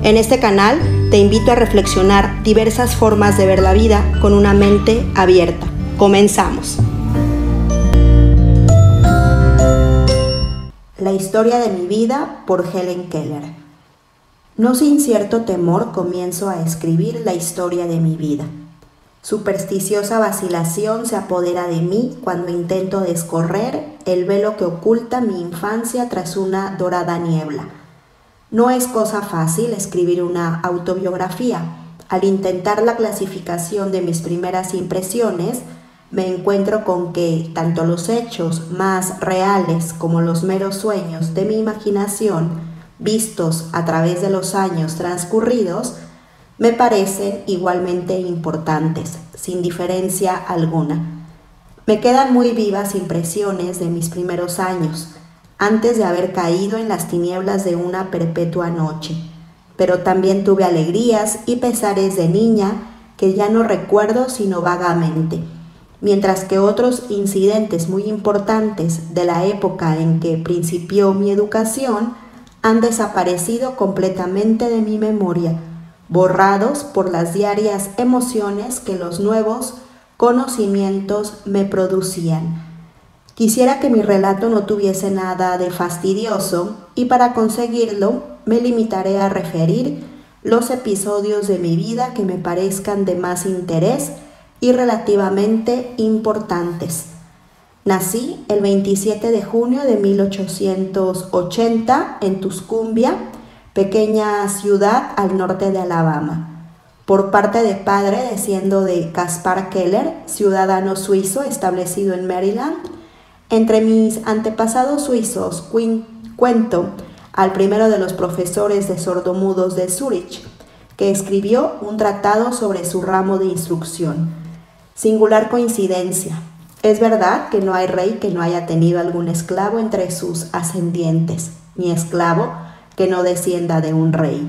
En este canal te invito a reflexionar diversas formas de ver la vida con una mente abierta. Comenzamos. La historia de mi vida por Helen Keller. No sin cierto temor comienzo a escribir la historia de mi vida. Supersticiosa vacilación se apodera de mí cuando intento descorrer el velo que oculta mi infancia tras una dorada niebla. No es cosa fácil escribir una autobiografía. Al intentar la clasificación de mis primeras impresiones, me encuentro con que tanto los hechos más reales como los meros sueños de mi imaginación, vistos a través de los años transcurridos, me parecen igualmente importantes, sin diferencia alguna. Me quedan muy vivas impresiones de mis primeros años, antes de haber caído en las tinieblas de una perpetua noche. Pero también tuve alegrías y pesares de niña que ya no recuerdo sino vagamente, mientras que otros incidentes muy importantes de la época en que principió mi educación han desaparecido completamente de mi memoria, borrados por las diarias emociones que los nuevos conocimientos me producían. Quisiera que mi relato no tuviese nada de fastidioso y para conseguirlo me limitaré a referir los episodios de mi vida que me parezcan de más interés y relativamente importantes. Nací el 27 de junio de 1880 en Tuscumbia, pequeña ciudad al norte de Alabama. Por parte de padre desciendo de Caspar Keller, ciudadano suizo establecido en Maryland. Entre mis antepasados suizos cuento al primero de los profesores de sordomudos de Zúrich, que escribió un tratado sobre su ramo de instrucción. Singular coincidencia. Es verdad que no hay rey que no haya tenido algún esclavo entre sus ascendientes, ni esclavo que no descienda de un rey.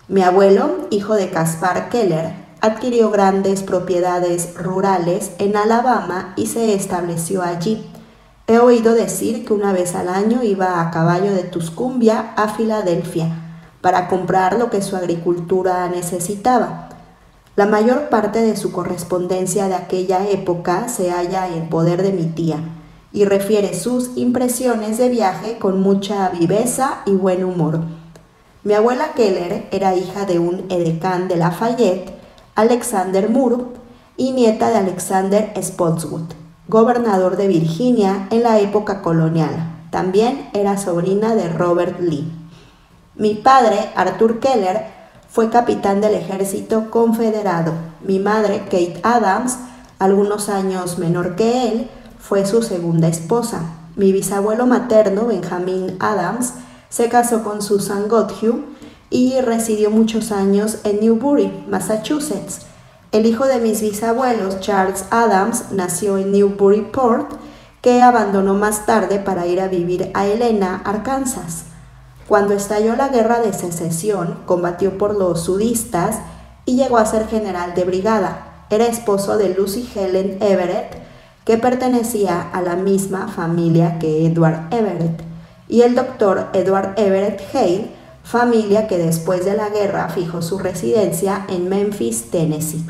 Mi abuelo, hijo de Caspar Keller, adquirió grandes propiedades rurales en Alabama y se estableció allí. He oído decir que una vez al año iba a caballo de Tuscumbia a Filadelfia para comprar lo que su agricultura necesitaba. La mayor parte de su correspondencia de aquella época se halla en poder de mi tía y refiere sus impresiones de viaje con mucha viveza y buen humor. Mi abuela Keller era hija de un edecán de Lafayette, Alexander Moore, y nieta de Alexander Spotswood, gobernador de Virginia en la época colonial. También era sobrina de Robert Lee. Mi padre, Arthur Keller, fue capitán del ejército confederado. Mi madre, Kate Adams, algunos años menor que él, fue su segunda esposa. Mi bisabuelo materno, Benjamin Adams, se casó con Susan Goodhue y residió muchos años en Newbury, Massachusetts. El hijo de mis bisabuelos, Charles Adams, nació en Newburyport, que abandonó más tarde para ir a vivir a Helena, Arkansas. Cuando estalló la Guerra de Secesión, combatió por los sudistas y llegó a ser general de brigada. Era esposo de Lucy Helen Everett, que pertenecía a la misma familia que Edward Everett, y el doctor Edward Everett Hale, familia que después de la guerra fijó su residencia en Memphis, Tennessee.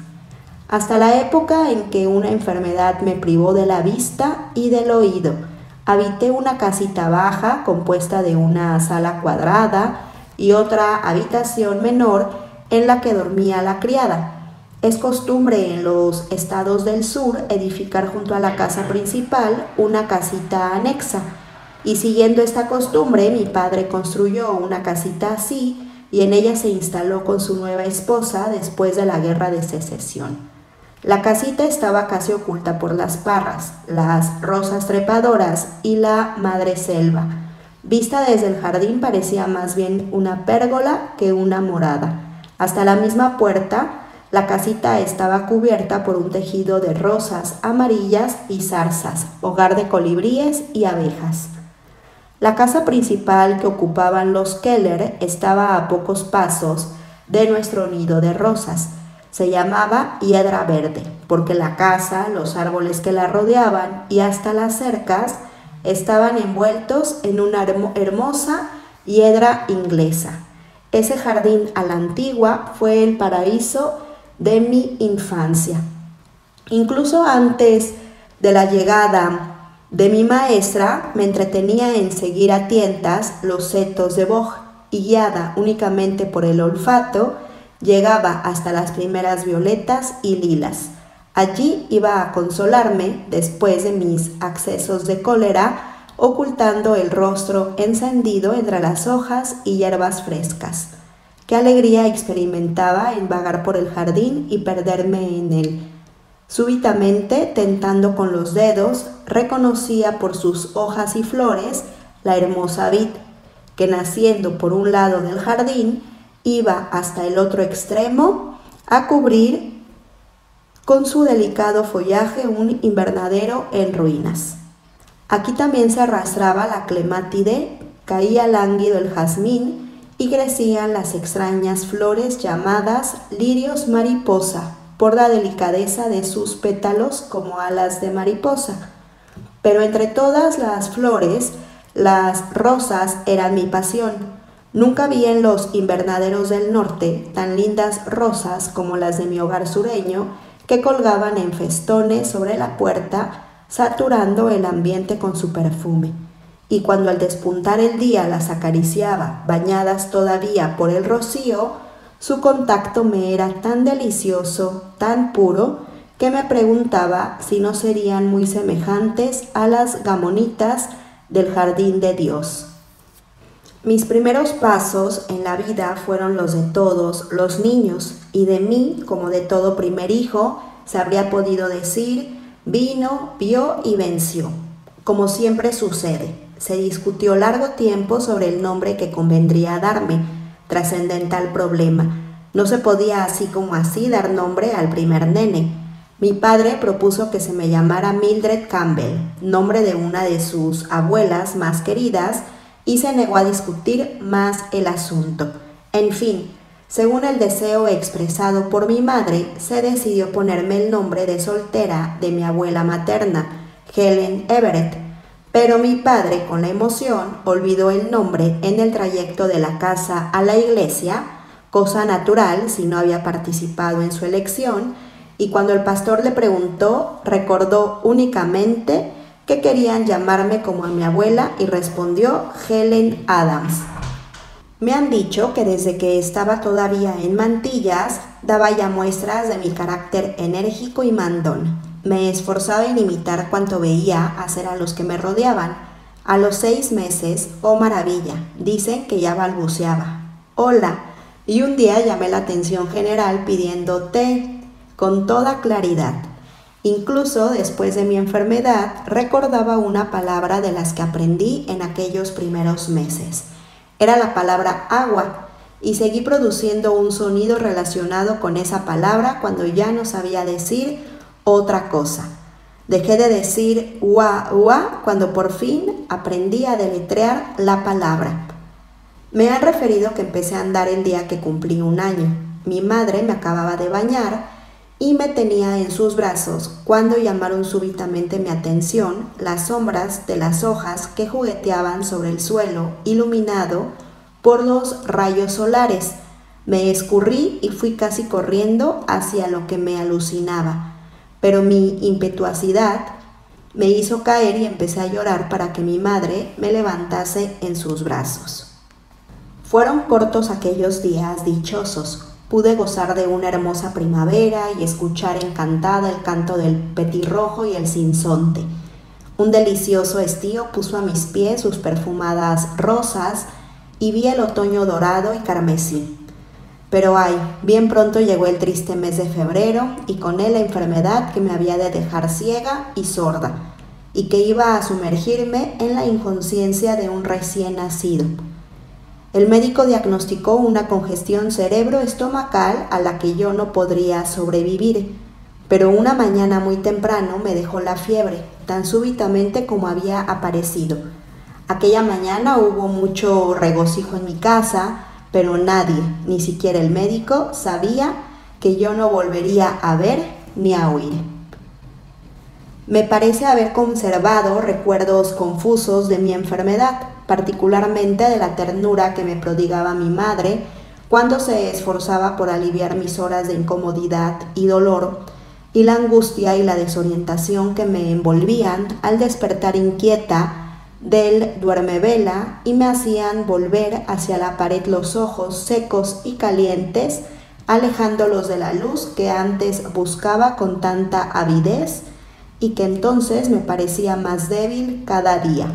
Hasta la época en que una enfermedad me privó de la vista y del oído, habité una casita baja compuesta de una sala cuadrada y otra habitación menor en la que dormía la criada. Es costumbre en los estados del sur edificar junto a la casa principal una casita anexa, y siguiendo esta costumbre mi padre construyó una casita así y en ella se instaló con su nueva esposa después de la Guerra de Secesión. La casita estaba casi oculta por las parras, las rosas trepadoras y la madre selva. Vista desde el jardín parecía más bien una pérgola que una morada. Hasta la misma puerta, la casita estaba cubierta por un tejido de rosas amarillas y zarzas, hogar de colibríes y abejas. La casa principal que ocupaban los Keller estaba a pocos pasos de nuestro nido de rosas. Se llamaba Hiedra Verde, porque la casa, los árboles que la rodeaban y hasta las cercas estaban envueltos en una hermosa hiedra inglesa. Ese jardín a la antigua fue el paraíso de mi infancia. Incluso antes de la llegada de mi maestra, me entretenía en seguir a tientas los setos de boj y, guiada únicamente por el olfato, llegaba hasta las primeras violetas y lilas. Allí iba a consolarme después de mis accesos de cólera, ocultando el rostro encendido entre las hojas y hierbas frescas. Qué alegría experimentaba en vagar por el jardín y perderme en él. Súbitamente, tentando con los dedos, reconocía por sus hojas y flores la hermosa vid, que naciendo por un lado del jardín, iba hasta el otro extremo a cubrir con su delicado follaje un invernadero en ruinas. Aquí también se arrastraba la clemátide, caía lánguido el jazmín y crecían las extrañas flores llamadas lirios mariposa, por la delicadeza de sus pétalos como alas de mariposa. Pero entre todas las flores, las rosas eran mi pasión. Nunca vi en los invernaderos del norte tan lindas rosas como las de mi hogar sureño, que colgaban en festones sobre la puerta, saturando el ambiente con su perfume. Y cuando al despuntar el día las acariciaba, bañadas todavía por el rocío, su contacto me era tan delicioso, tan puro, que me preguntaba si no serían muy semejantes a las gamonitas del jardín de Dios. Mis primeros pasos en la vida fueron los de todos los niños, y de mí, como de todo primer hijo, se habría podido decir, vino, vio y venció. Como siempre sucede, se discutió largo tiempo sobre el nombre que convendría darme, trascendental problema. No se podía así como así dar nombre al primer nene. Mi padre propuso que se me llamara Mildred Campbell, nombre de una de sus abuelas más queridas, y se negó a discutir más el asunto. En fin, según el deseo expresado por mi madre, se decidió ponerme el nombre de soltera de mi abuela materna, Helen Everett, pero mi padre, con la emoción, olvidó el nombre en el trayecto de la casa a la iglesia, cosa natural si no había participado en su elección, y cuando el pastor le preguntó, recordó únicamente que querían llamarme como a mi abuela y respondió Helen Adams. Me han dicho que desde que estaba todavía en mantillas, daba ya muestras de mi carácter enérgico y mandón. Me esforzaba en imitar cuanto veía hacer a los que me rodeaban. A los 6 meses, oh maravilla, dicen que ya balbuceaba. Hola, y un día llamé la atención general pidiendo té, con toda claridad. Incluso después de mi enfermedad, recordaba una palabra de las que aprendí en aquellos primeros meses. Era la palabra agua, y seguí produciendo un sonido relacionado con esa palabra cuando ya no sabía decir otra cosa. Dejé de decir ua, ua cuando por fin aprendí a deletrear la palabra. Me han referido que empecé a andar el día que cumplí 1 año. Mi madre me acababa de bañar y me tenía en sus brazos cuando llamaron súbitamente mi atención las sombras de las hojas que jugueteaban sobre el suelo iluminado por los rayos solares. Me escurrí y fui casi corriendo hacia lo que me alucinaba, pero mi impetuosidad me hizo caer y empecé a llorar para que mi madre me levantase en sus brazos. Fueron cortos aquellos días dichosos. Pude gozar de una hermosa primavera y escuchar encantada el canto del petirrojo y el sinsonte. Un delicioso estío puso a mis pies sus perfumadas rosas y vi el otoño dorado y carmesí. Pero ay, bien pronto llegó el triste mes de febrero y con él la enfermedad que me había de dejar ciega y sorda y que iba a sumergirme en la inconsciencia de un recién nacido. El médico diagnosticó una congestión cerebroestomacal a la que yo no podría sobrevivir, pero una mañana muy temprano me dejó la fiebre, tan súbitamente como había aparecido. Aquella mañana hubo mucho regocijo en mi casa, pero nadie, ni siquiera el médico, sabía que yo no volvería a ver ni a oír. Me parece haber conservado recuerdos confusos de mi enfermedad, particularmente de la ternura que me prodigaba mi madre cuando se esforzaba por aliviar mis horas de incomodidad y dolor, y la angustia y la desorientación que me envolvían al despertar inquieta del duermevela y me hacían volver hacia la pared los ojos secos y calientes, alejándolos de la luz que antes buscaba con tanta avidez y que entonces me parecía más débil cada día.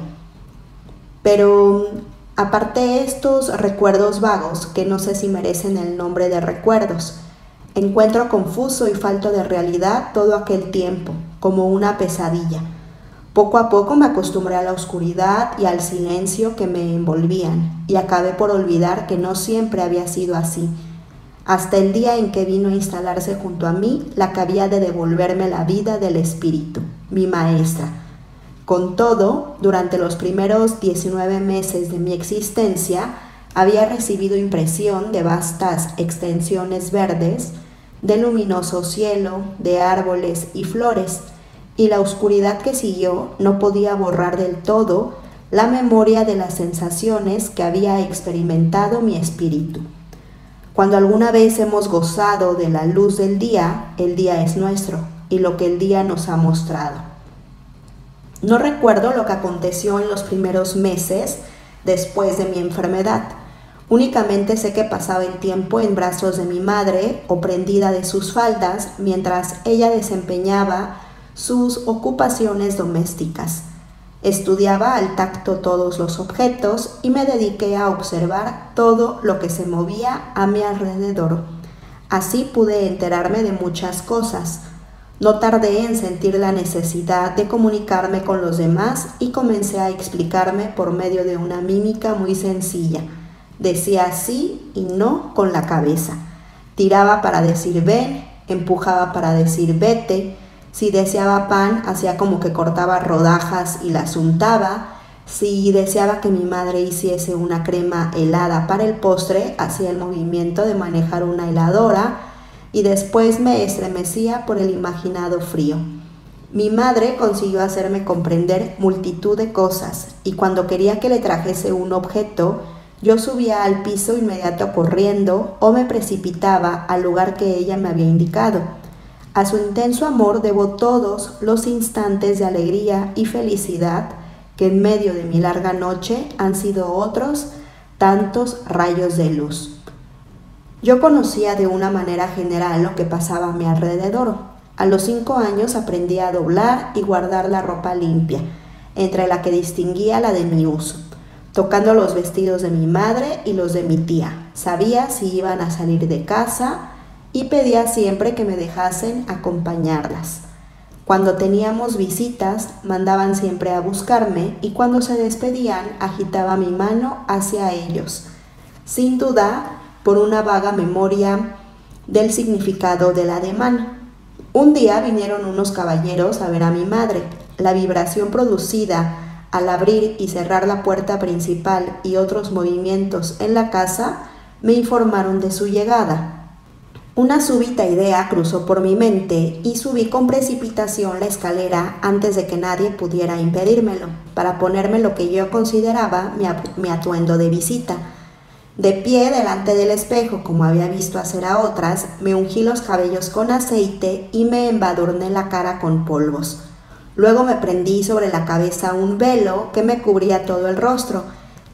Pero aparte estos recuerdos vagos, que no sé si merecen el nombre de recuerdos, encuentro confuso y falto de realidad todo aquel tiempo, como una pesadilla. Poco a poco me acostumbré a la oscuridad y al silencio que me envolvían, y acabé por olvidar que no siempre había sido así, hasta el día en que vino a instalarse junto a mí la que había de devolverme la vida del espíritu, mi maestra. Con todo, durante los primeros 19 meses de mi existencia, había recibido impresión de vastas extensiones verdes, de luminoso cielo, de árboles y flores, y la oscuridad que siguió no podía borrar del todo la memoria de las sensaciones que había experimentado mi espíritu. Cuando alguna vez hemos gozado de la luz del día, el día es nuestro, y lo que el día nos ha mostrado. No recuerdo lo que aconteció en los primeros meses después de mi enfermedad. Únicamente sé que pasaba el tiempo en brazos de mi madre o prendida de sus faldas mientras ella desempeñaba sus ocupaciones domésticas. Estudiaba al tacto todos los objetos y me dediqué a observar todo lo que se movía a mi alrededor. Así pude enterarme de muchas cosas. No tardé en sentir la necesidad de comunicarme con los demás y comencé a explicarme por medio de una mímica muy sencilla. Decía sí y no con la cabeza. Tiraba para decir ven, empujaba para decir vete. Si deseaba pan, hacía como que cortaba rodajas y las untaba. Si deseaba que mi madre hiciese una crema helada para el postre, hacía el movimiento de manejar una heladora y después me estremecía por el imaginado frío. Mi madre consiguió hacerme comprender multitud de cosas y cuando quería que le trajese un objeto, yo subía al piso inmediato corriendo o me precipitaba al lugar que ella me había indicado. A su intenso amor debo todos los instantes de alegría y felicidad que en medio de mi larga noche han sido otros tantos rayos de luz. Yo conocía de una manera general lo que pasaba a mi alrededor. A los 5 años aprendí a doblar y guardar la ropa limpia, entre la que distinguía la de mi uso, tocando los vestidos de mi madre y los de mi tía. Sabía si iban a salir de casa y pedía siempre que me dejasen acompañarlas. Cuando teníamos visitas, mandaban siempre a buscarme y cuando se despedían, agitaba mi mano hacia ellos, sin duda por una vaga memoria del significado del ademán. Un día vinieron unos caballeros a ver a mi madre. La vibración producida al abrir y cerrar la puerta principal y otros movimientos en la casa me informaron de su llegada. Una súbita idea cruzó por mi mente y subí con precipitación la escalera antes de que nadie pudiera impedírmelo, para ponerme lo que yo consideraba mi atuendo de visita. De pie delante del espejo, como había visto hacer a otras, me ungí los cabellos con aceite y me embadurné la cara con polvos. Luego me prendí sobre la cabeza un velo que me cubría todo el rostro,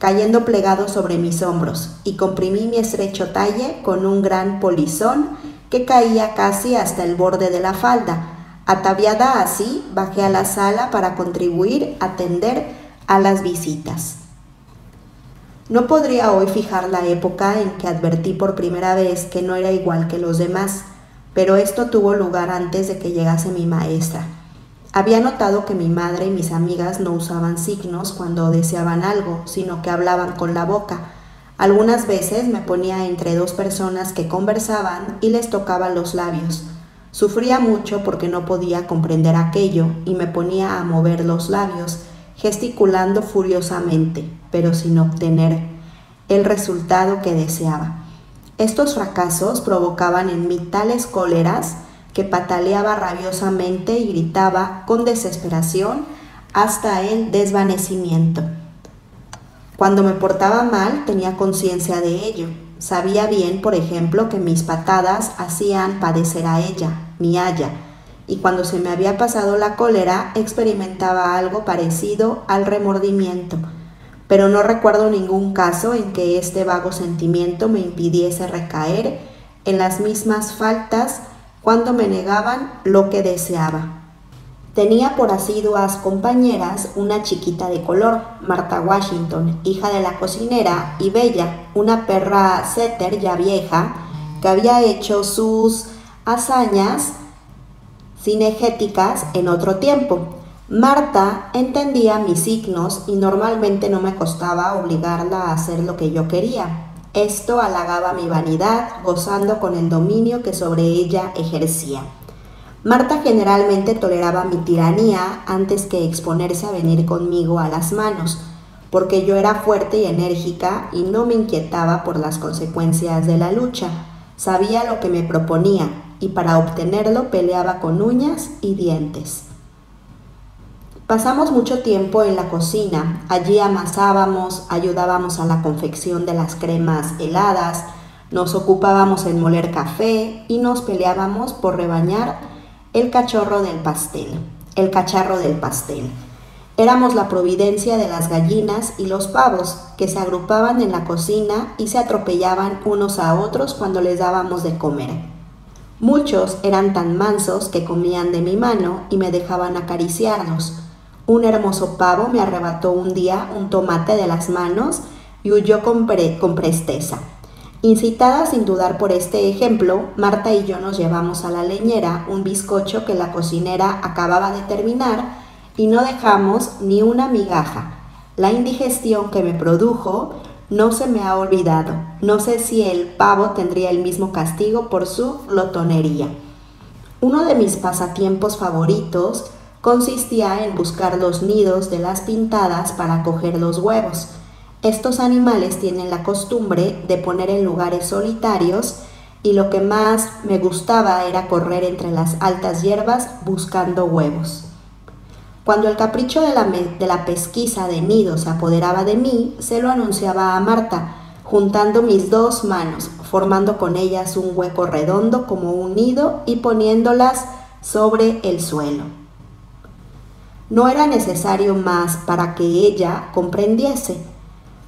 cayendo plegado sobre mis hombros, y comprimí mi estrecho talle con un gran polizón que caía casi hasta el borde de la falda. Ataviada así, bajé a la sala para contribuir a atender a las visitas. No podría hoy fijar la época en que advertí por primera vez que no era igual que los demás, pero esto tuvo lugar antes de que llegase mi maestra. Había notado que mi madre y mis amigas no usaban signos cuando deseaban algo, sino que hablaban con la boca. Algunas veces me ponía entre dos personas que conversaban y les tocaba los labios. Sufría mucho porque no podía comprender aquello y me ponía a mover los labios, gesticulando furiosamente, pero sin obtener el resultado que deseaba. Estos fracasos provocaban en mí tales cóleras que pataleaba rabiosamente y gritaba con desesperación hasta el desvanecimiento. Cuando me portaba mal tenía conciencia de ello. Sabía bien, por ejemplo, que mis patadas hacían padecer a ella, mi aya, y cuando se me había pasado la cólera experimentaba algo parecido al remordimiento, pero no recuerdo ningún caso en que este vago sentimiento me impidiese recaer en las mismas faltas cuando me negaban lo que deseaba. Tenía por asiduas compañeras una chiquita de color, Martha Washington, hija de la cocinera, y Bella, una perra setter ya vieja, que había hecho sus hazañas cinegéticas en otro tiempo. Marta entendía mis signos y normalmente no me costaba obligarla a hacer lo que yo quería. Esto halagaba mi vanidad, gozando con el dominio que sobre ella ejercía. Marta generalmente toleraba mi tiranía antes que exponerse a venir conmigo a las manos, porque yo era fuerte y enérgica y no me inquietaba por las consecuencias de la lucha. Sabía lo que me proponía y para obtenerlo peleaba con uñas y dientes. Pasamos mucho tiempo en la cocina. Allí amasábamos, ayudábamos a la confección de las cremas heladas, nos ocupábamos en moler café y nos peleábamos por rebañar el cacharro del pastel. Éramos la providencia de las gallinas y los pavos, que se agrupaban en la cocina y se atropellaban unos a otros cuando les dábamos de comer. Muchos eran tan mansos que comían de mi mano y me dejaban acariciarlos. Un hermoso pavo me arrebató un día un tomate de las manos y huyó con presteza. Incitada sin dudar por este ejemplo, Marta y yo nos llevamos a la leñera un bizcocho que la cocinera acababa de terminar y no dejamos ni una migaja. La indigestión que me produjo no se me ha olvidado. No sé si el pavo tendría el mismo castigo por su glotonería. Uno de mis pasatiempos favoritos consistía en buscar los nidos de las pintadas para coger los huevos. Estos animales tienen la costumbre de poner en lugares solitarios y lo que más me gustaba era correr entre las altas hierbas buscando huevos. Cuando el capricho de la pesquisa de nidos se apoderaba de mí, se lo anunciaba a Marta, juntando mis dos manos, formando con ellas un hueco redondo como un nido y poniéndolas sobre el suelo. No era necesario más para que ella comprendiese.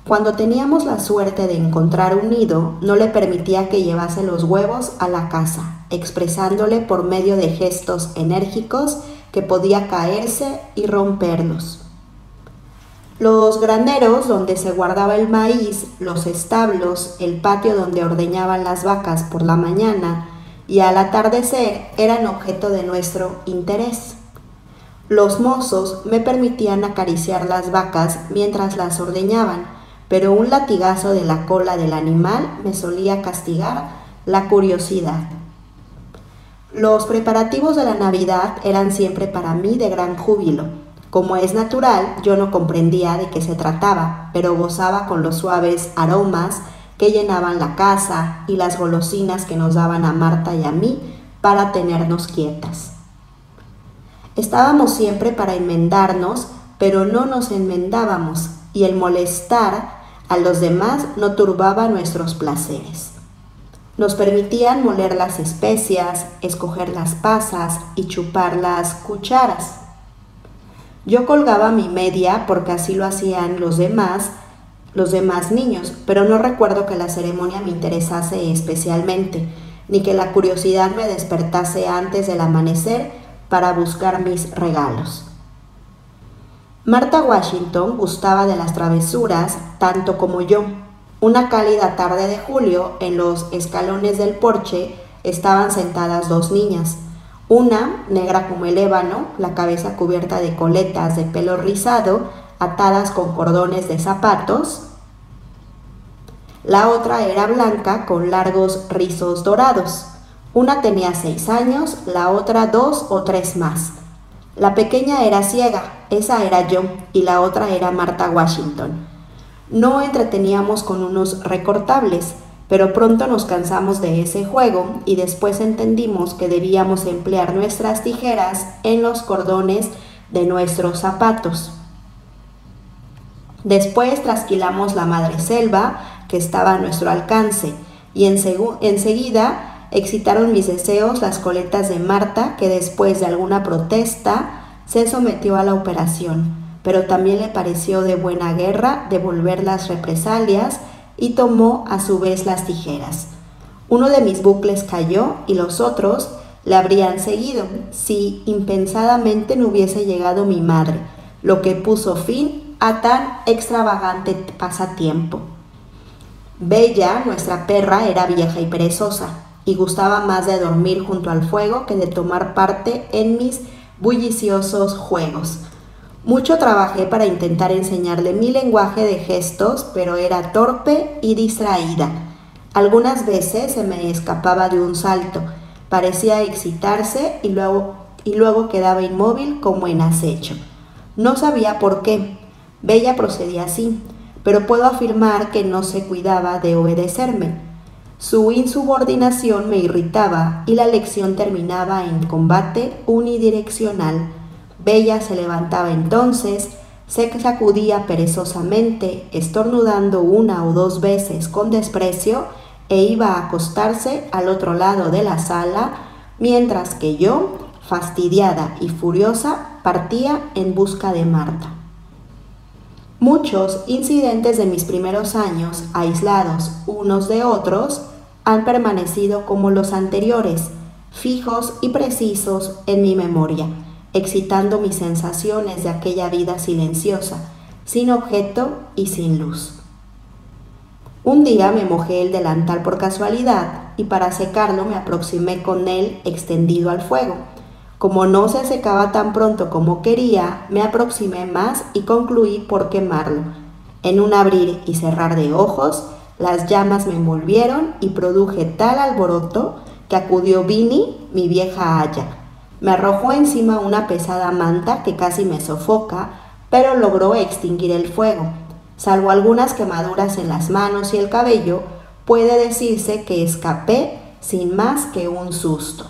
Cuando teníamos la suerte de encontrar un nido, no le permitía que llevase los huevos a la casa, expresándole por medio de gestos enérgicos que podía caerse y romperlos. Los graneros donde se guardaba el maíz, los establos, el patio donde ordeñaban las vacas por la mañana y al atardecer eran objeto de nuestro interés. Los mozos me permitían acariciar las vacas mientras las ordeñaban, pero un latigazo de la cola del animal me solía castigar la curiosidad. Los preparativos de la Navidad eran siempre para mí de gran júbilo. Como es natural, yo no comprendía de qué se trataba, pero gozaba con los suaves aromas que llenaban la casa y las golosinas que nos daban a Marta y a mí para tenernos quietas. Estábamos siempre para enmendarnos, pero no nos enmendábamos, y el molestar a los demás no turbaba nuestros placeres. Nos permitían moler las especias, escoger las pasas y chupar las cucharas. Yo colgaba mi media porque así lo hacían los demás niños, pero no recuerdo que la ceremonia me interesase especialmente, ni que la curiosidad me despertase antes del amanecer para buscar mis regalos. Martha Washington gustaba de las travesuras tanto como yo. Una cálida tarde de julio, en los escalones del porche, estaban sentadas dos niñas. Una, negra como el ébano, la cabeza cubierta de coletas de pelo rizado, atadas con cordones de zapatos. La otra era blanca, con largos rizos dorados. Una tenía 6 años, la otra 2 o 3 más. La pequeña era ciega, esa era yo, y la otra era Martha Washington. No entreteníamos con unos recortables, pero pronto nos cansamos de ese juego y después entendimos que debíamos emplear nuestras tijeras en los cordones de nuestros zapatos. Después trasquilamos la madreselva, que estaba a nuestro alcance, y enseguida excitaron mis deseos las coletas de Marta, que después de alguna protesta se sometió a la operación, pero también le pareció de buena guerra devolver las represalias y tomó a su vez las tijeras. Uno de mis bucles cayó y los otros le habrían seguido si impensadamente no hubiese llegado mi madre, lo que puso fin a tan extravagante pasatiempo. Bella, nuestra perra, era vieja y perezosa y gustaba más de dormir junto al fuego que de tomar parte en mis bulliciosos juegos. Mucho trabajé para intentar enseñarle mi lenguaje de gestos, pero era torpe y distraída. Algunas veces se me escapaba de un salto, parecía excitarse y luego quedaba inmóvil como en acecho. No sabía por qué. Bella procedía así, pero puedo afirmar que no se cuidaba de obedecerme. Su insubordinación me irritaba y la lección terminaba en combate unidireccional. Bella se levantaba entonces, se sacudía perezosamente, estornudando una o dos veces con desprecio, e iba a acostarse al otro lado de la sala, mientras que yo, fastidiada y furiosa, partía en busca de Marta. Muchos incidentes de mis primeros años, aislados unos de otros, han permanecido como los anteriores, fijos y precisos en mi memoria, excitando mis sensaciones de aquella vida silenciosa, sin objeto y sin luz. Un día me mojé el delantal por casualidad y para secarlo me aproximé con él extendido al fuego. Como no se secaba tan pronto como quería, me aproximé más y concluí por quemarlo. En un abrir y cerrar de ojos, las llamas me envolvieron y produje tal alboroto que acudió Vini, mi vieja aya. Me arrojó encima una pesada manta que casi me sofoca, pero logró extinguir el fuego. Salvo algunas quemaduras en las manos y el cabello, puede decirse que escapé sin más que un susto.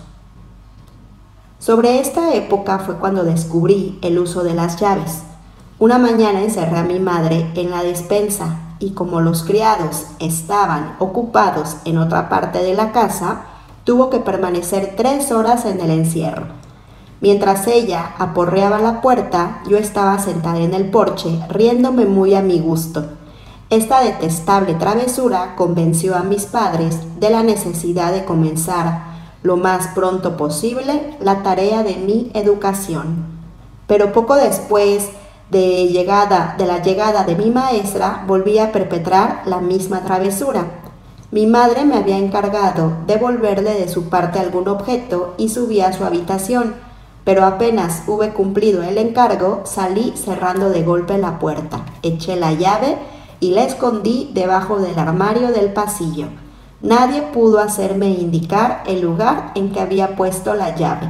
Sobre esta época fue cuando descubrí el uso de las llaves. Una mañana encerré a mi madre en la despensa y como los criados estaban ocupados en otra parte de la casa, tuvo que permanecer 3 horas en el encierro. Mientras ella aporreaba la puerta, yo estaba sentada en el porche, riéndome muy a mi gusto. Esta detestable travesura convenció a mis padres de la necesidad de comenzar lo más pronto posible la tarea de mi educación. Pero poco después de la llegada de mi maestra, volví a perpetrar la misma travesura. Mi madre me había encargado devolverle de su parte algún objeto y subí a su habitación. Pero apenas hube cumplido el encargo, salí cerrando de golpe la puerta, eché la llave y la escondí debajo del armario del pasillo. Nadie pudo hacerme indicar el lugar en que había puesto la llave.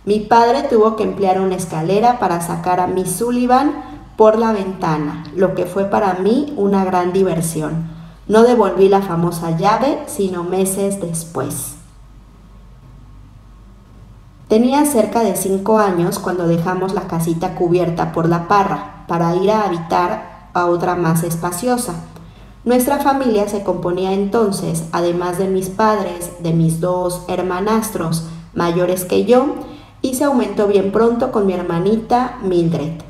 Mi padre tuvo que emplear una escalera para sacar a Miss Sullivan por la ventana, lo que fue para mí una gran diversión. No devolví la famosa llave sino meses después. Tenía cerca de 5 años cuando dejamos la casita cubierta por la parra para ir a habitar a otra más espaciosa. Nuestra familia se componía entonces, además de mis padres, de mis 2 hermanastros mayores que yo, y se aumentó bien pronto con mi hermanita Mildred.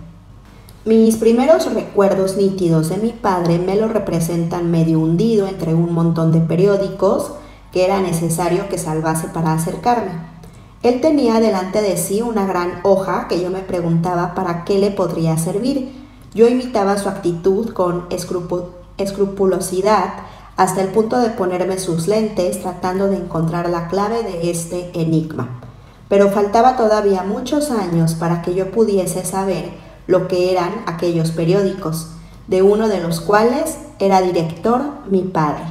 Mis primeros recuerdos nítidos de mi padre me lo representan medio hundido entre un montón de periódicos que era necesario que salvase para acercarme. Él tenía delante de sí una gran hoja que yo me preguntaba para qué le podría servir. Yo imitaba su actitud con escrupulosidad hasta el punto de ponerme sus lentes tratando de encontrar la clave de este enigma. Pero faltaba todavía muchos años para que yo pudiese saber lo que eran aquellos periódicos, de uno de los cuales era director mi padre.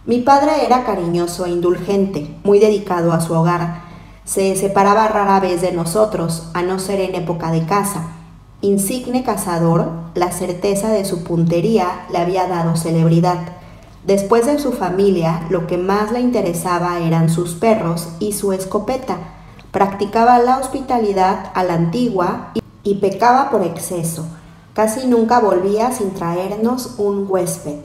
Mi padre era cariñoso e indulgente, muy dedicado a su hogar. Se separaba rara vez de nosotros, a no ser en época de caza. Insigne cazador, la certeza de su puntería le había dado celebridad. Después de su familia, lo que más le interesaba eran sus perros y su escopeta. Practicaba la hospitalidad a la antigua y pecaba por exceso. Casi nunca volvía sin traernos un huésped.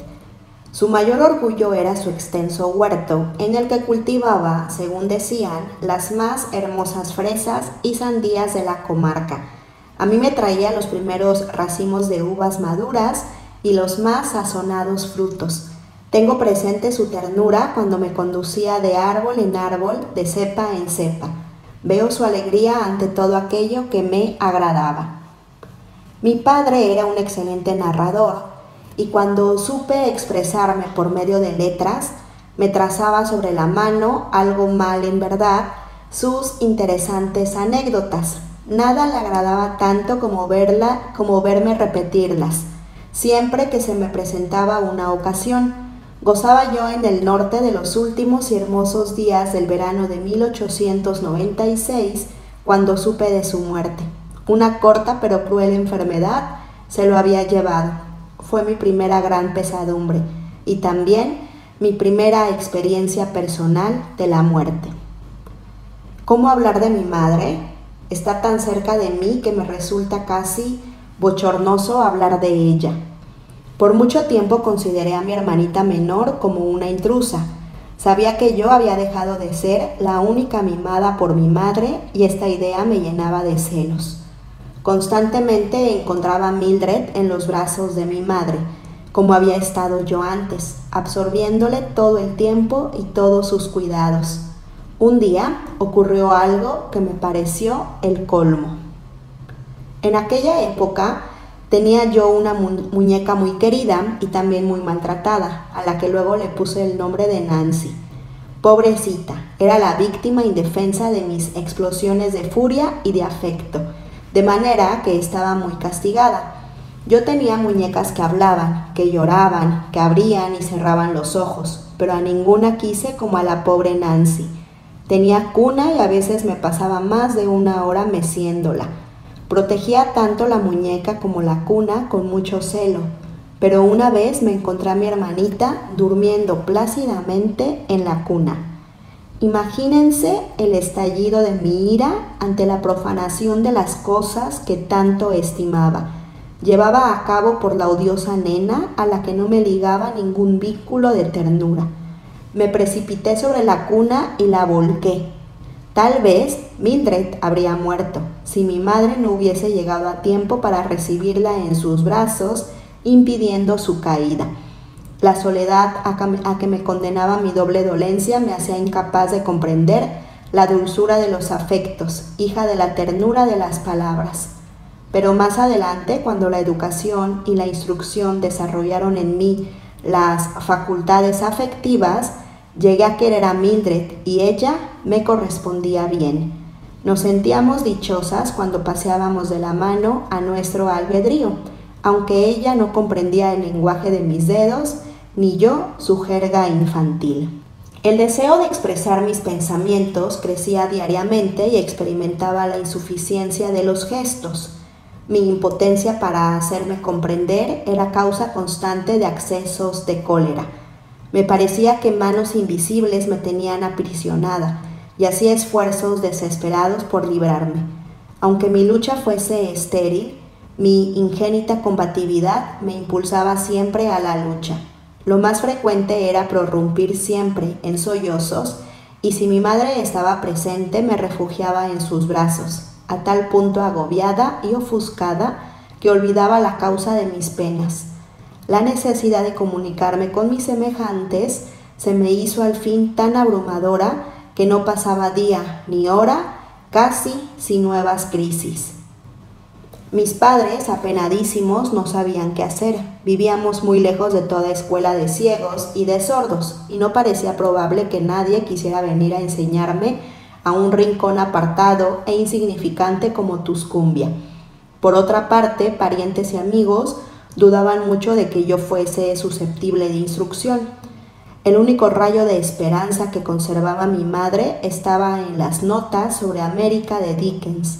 Su mayor orgullo era su extenso huerto, en el que cultivaba, según decían, las más hermosas fresas y sandías de la comarca. A mí me traía los primeros racimos de uvas maduras y los más sazonados frutos. Tengo presente su ternura cuando me conducía de árbol en árbol, de cepa en cepa. Veo su alegría ante todo aquello que me agradaba. Mi padre era un excelente narrador y cuando supe expresarme por medio de letras, me trazaba sobre la mano, algo mal en verdad, sus interesantes anécdotas. Nada le agradaba tanto como verme repetirlas, siempre que se me presentaba una ocasión. Gozaba yo en el norte de los últimos y hermosos días del verano de 1896, cuando supe de su muerte. Una corta pero cruel enfermedad se lo había llevado. Fue mi primera gran pesadumbre y también mi primera experiencia personal de la muerte. ¿Cómo hablar de mi madre? Está tan cerca de mí que me resulta casi bochornoso hablar de ella. Por mucho tiempo consideré a mi hermanita menor como una intrusa. Sabía que yo había dejado de ser la única mimada por mi madre y esta idea me llenaba de celos. Constantemente encontraba a Mildred en los brazos de mi madre, como había estado yo antes, absorbiéndole todo el tiempo y todos sus cuidados. Un día ocurrió algo que me pareció el colmo. En aquella época tenía yo una muñeca muy querida y también muy maltratada, a la que luego le puse el nombre de Nancy. Pobrecita, era la víctima indefensa de mis explosiones de furia y de afecto, de manera que estaba muy castigada. Yo tenía muñecas que hablaban, que lloraban, que abrían y cerraban los ojos, pero a ninguna quise como a la pobre Nancy. Tenía cuna y a veces me pasaba más de una hora meciéndola. Protegía tanto la muñeca como la cuna con mucho celo, pero una vez me encontré a mi hermanita durmiendo plácidamente en la cuna. Imagínense el estallido de mi ira ante la profanación de las cosas que tanto estimaba. Llevaba a cabo por la odiosa nena a la que no me ligaba ningún vínculo de ternura. Me precipité sobre la cuna y la volqué. Tal vez Mildred habría muerto si mi madre no hubiese llegado a tiempo para recibirla en sus brazos, impidiendo su caída. La soledad a que me condenaba mi doble dolencia me hacía incapaz de comprender la dulzura de los afectos, hija de la ternura de las palabras. Pero más adelante, cuando la educación y la instrucción desarrollaron en mí las facultades afectivas, llegué a querer a Mildred y ella me correspondía bien. Nos sentíamos dichosas cuando paseábamos de la mano a nuestro albedrío, aunque ella no comprendía el lenguaje de mis dedos, ni yo su jerga infantil. El deseo de expresar mis pensamientos crecía diariamente y experimentaba la insuficiencia de los gestos. Mi impotencia para hacerme comprender era causa constante de accesos de cólera. Me parecía que manos invisibles me tenían aprisionada y hacía esfuerzos desesperados por librarme. Aunque mi lucha fuese estéril, mi ingénita combatividad me impulsaba siempre a la lucha. Lo más frecuente era prorrumpir siempre en sollozos y si mi madre estaba presente me refugiaba en sus brazos, a tal punto agobiada y ofuscada que olvidaba la causa de mis penas. La necesidad de comunicarme con mis semejantes se me hizo al fin tan abrumadora que no pasaba día ni hora casi sin nuevas crisis. Mis padres, apenadísimos, no sabían qué hacer. Vivíamos muy lejos de toda escuela de ciegos y de sordos, y no parecía probable que nadie quisiera venir a enseñarme a un rincón apartado e insignificante como Tuscumbia. Por otra parte, parientes y amigos dudaban mucho de que yo fuese susceptible de instrucción. El único rayo de esperanza que conservaba mi madre estaba en las notas sobre América de Dickens.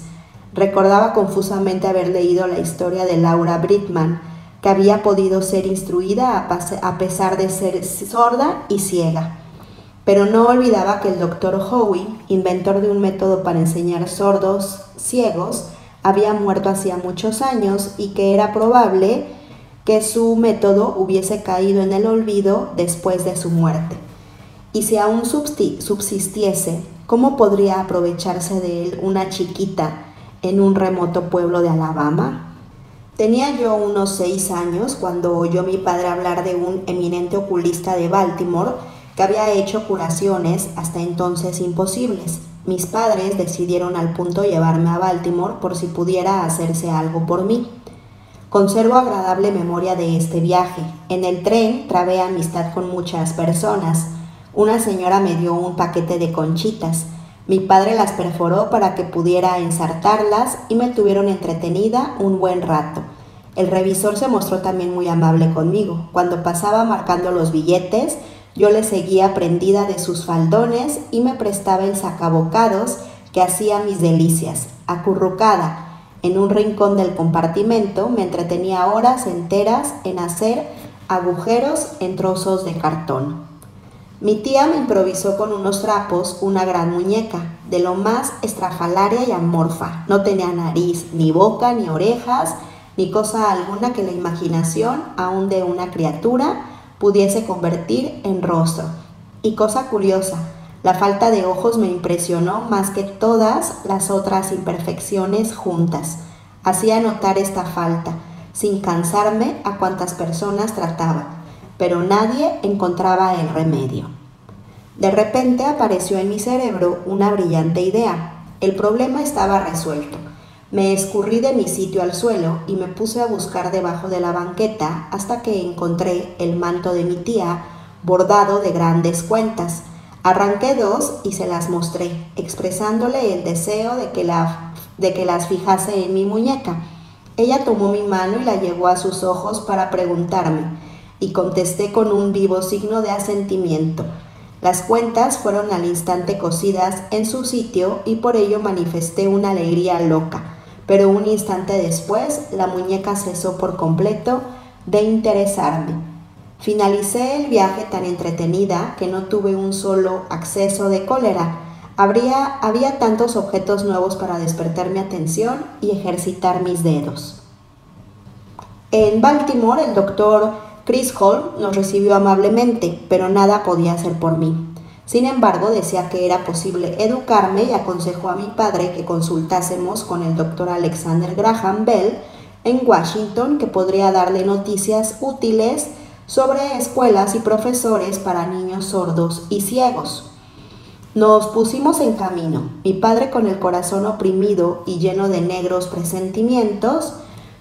Recordaba confusamente haber leído la historia de Laura Bridgman, que había podido ser instruida a pesar de ser sorda y ciega. Pero no olvidaba que el doctor Howe, inventor de un método para enseñar sordos ciegos, había muerto hacía muchos años y que era probable que su método hubiese caído en el olvido después de su muerte. Y si aún subsistiese, ¿cómo podría aprovecharse de él una chiquita en un remoto pueblo de Alabama? Tenía yo unos 6 años cuando oyó mi padre hablar de un eminente oculista de Baltimore que había hecho curaciones hasta entonces imposibles. Mis padres decidieron al punto llevarme a Baltimore por si pudiera hacerse algo por mí. Conservo agradable memoria de este viaje. En el tren trabé amistad con muchas personas. Una señora me dio un paquete de conchitas. Mi padre las perforó para que pudiera ensartarlas y me tuvieron entretenida un buen rato. El revisor se mostró también muy amable conmigo. Cuando pasaba marcando los billetes, yo le seguía prendida de sus faldones y me prestaba el sacabocados que hacía mis delicias. Acurrucada en un rincón del compartimento, me entretenía horas enteras en hacer agujeros en trozos de cartón. Mi tía me improvisó con unos trapos una gran muñeca, de lo más estrafalaria y amorfa. No tenía nariz, ni boca, ni orejas, ni cosa alguna que la imaginación, aun de una criatura, pudiese convertir en rostro. Y cosa curiosa, la falta de ojos me impresionó más que todas las otras imperfecciones juntas. Hacía notar esta falta, sin cansarme a cuantas personas trataba, pero nadie encontraba el remedio. De repente apareció en mi cerebro una brillante idea. El problema estaba resuelto. Me escurrí de mi sitio al suelo y me puse a buscar debajo de la banqueta hasta que encontré el manto de mi tía bordado de grandes cuentas. Arranqué 2 y se las mostré, expresándole el deseo de que las fijase en mi muñeca. Ella tomó mi mano y la llevó a sus ojos para preguntarme, y contesté con un vivo signo de asentimiento. Las cuentas fueron al instante cosidas en su sitio y por ello manifesté una alegría loca, pero un instante después la muñeca cesó por completo de interesarme. Finalicé el viaje tan entretenida que no tuve un solo acceso de cólera. Había tantos objetos nuevos para despertar mi atención y ejercitar mis dedos. En Baltimore, el doctor Chisholm nos recibió amablemente, pero nada podía hacer por mí. Sin embargo, decía que era posible educarme y aconsejó a mi padre que consultásemos con el doctor Alexander Graham Bell en Washington, que podría darle noticias útiles sobre escuelas y profesores para niños sordos y ciegos. Nos pusimos en camino, mi padre con el corazón oprimido y lleno de negros presentimientos.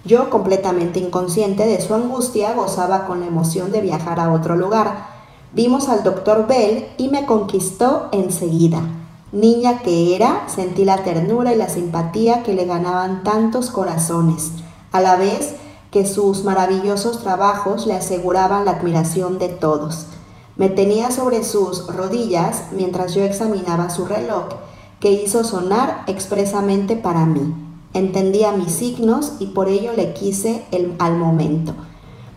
Yo, completamente inconsciente de su angustia, gozaba con la emoción de viajar a otro lugar. Vimos al doctor Bell y me conquistó enseguida. Niña que era, sentí la ternura y la simpatía que le ganaban tantos corazones, a la vez que sus maravillosos trabajos le aseguraban la admiración de todos. Me tenía sobre sus rodillas mientras yo examinaba su reloj, que hizo sonar expresamente para mí. Entendía mis signos y por ello le quise al momento.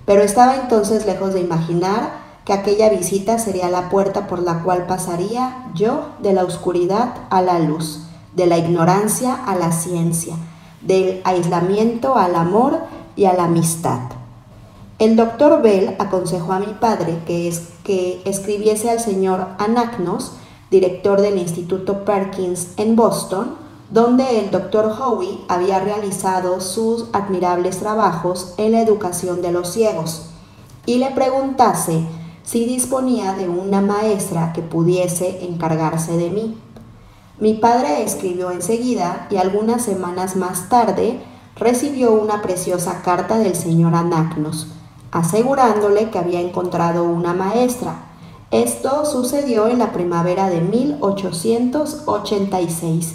Pero estaba entonces lejos de imaginar que aquella visita sería la puerta por la cual pasaría yo de la oscuridad a la luz, de la ignorancia a la ciencia, del aislamiento al amor y a la amistad. El doctor Bell aconsejó a mi padre que escribiese al señor Anagnos, director del Instituto Perkins en Boston, donde el doctor Howe había realizado sus admirables trabajos en la educación de los ciegos, y le preguntase si disponía de una maestra que pudiese encargarse de mí. Mi padre escribió enseguida y algunas semanas más tarde recibió una preciosa carta del señor Anagnos, asegurándole que había encontrado una maestra. Esto sucedió en la primavera de 1886.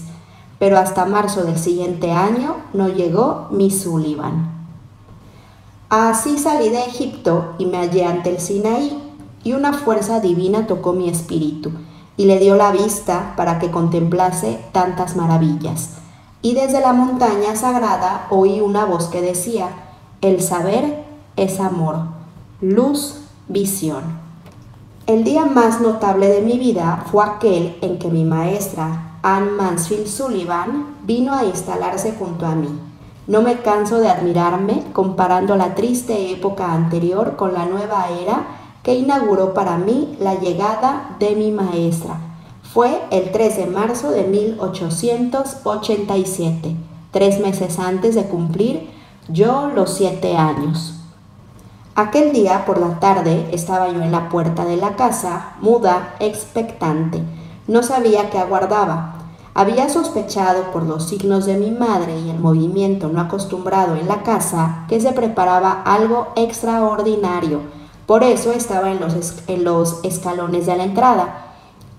Pero hasta marzo del siguiente año no llegó Miss Sullivan. Así salí de Egipto y me hallé ante el Sinaí, y una fuerza divina tocó mi espíritu y le dio la vista para que contemplase tantas maravillas. Y desde la montaña sagrada oí una voz que decía: el saber es amor, luz, visión. El día más notable de mi vida fue aquel en que mi maestra, Anne Mansfield Sullivan, vino a instalarse junto a mí. No me canso de admirarme comparando la triste época anterior con la nueva era que inauguró para mí la llegada de mi maestra. Fue el 3 de marzo de 1887, 3 meses antes de cumplir yo los 7 años. Aquel día por la tarde estaba yo en la puerta de la casa, muda, expectante. No sabía qué aguardaba. Había sospechado por los signos de mi madre y el movimiento no acostumbrado en la casa que se preparaba algo extraordinario. Por eso estaba en los escalones de la entrada.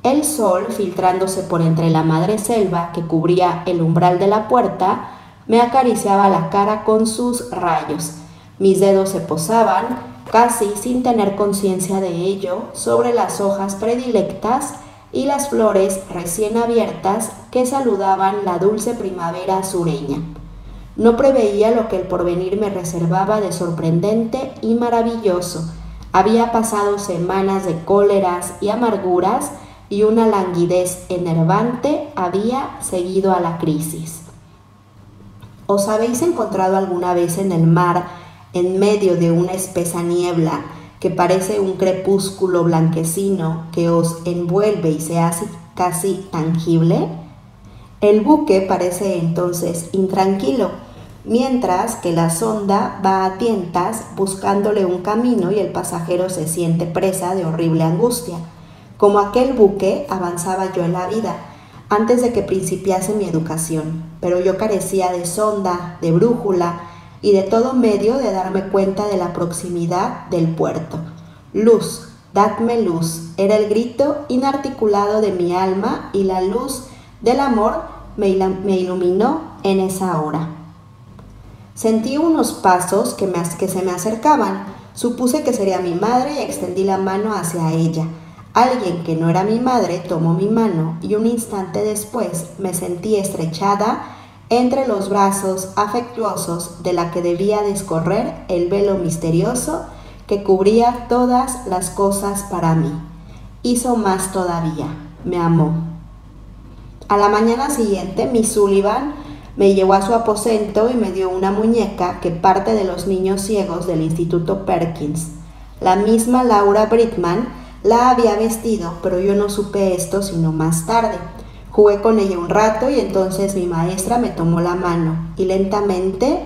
El sol, filtrándose por entre la madreselva que cubría el umbral de la puerta, me acariciaba la cara con sus rayos. Mis dedos se posaban, casi sin tener conciencia de ello, sobre las hojas predilectas y las flores recién abiertas que saludaban la dulce primavera sureña. No preveía lo que el porvenir me reservaba de sorprendente y maravilloso. Había pasado semanas de cóleras y amarguras y una languidez enervante había seguido a la crisis. ¿Os habéis encontrado alguna vez en el mar, en medio de una espesa niebla, que parece un crepúsculo blanquecino que os envuelve y se hace casi tangible? El buque parece entonces intranquilo, mientras que la sonda va a tientas buscándole un camino y el pasajero se siente presa de horrible angustia. Como aquel buque, avanzaba yo en la vida, antes de que principiase mi educación, pero yo carecía de sonda, de brújula, y de todo medio de darme cuenta de la proximidad del puerto. Luz, dadme luz, era el grito inarticulado de mi alma y la luz del amor me iluminó en esa hora. Sentí unos pasos que se me acercaban. Supuse que sería mi madre y extendí la mano hacia ella. Alguien que no era mi madre tomó mi mano y un instante después me sentí estrechada entre los brazos afectuosos de la que debía descorrer el velo misterioso que cubría todas las cosas para mí. Hizo más todavía, me amó. A la mañana siguiente, Miss Sullivan me llevó a su aposento y me dio una muñeca que parte de los niños ciegos del Instituto Perkins. La misma Laura Bridgman la había vestido, pero yo no supe esto sino más tarde. Jugué con ella un rato y entonces mi maestra me tomó la mano y lentamente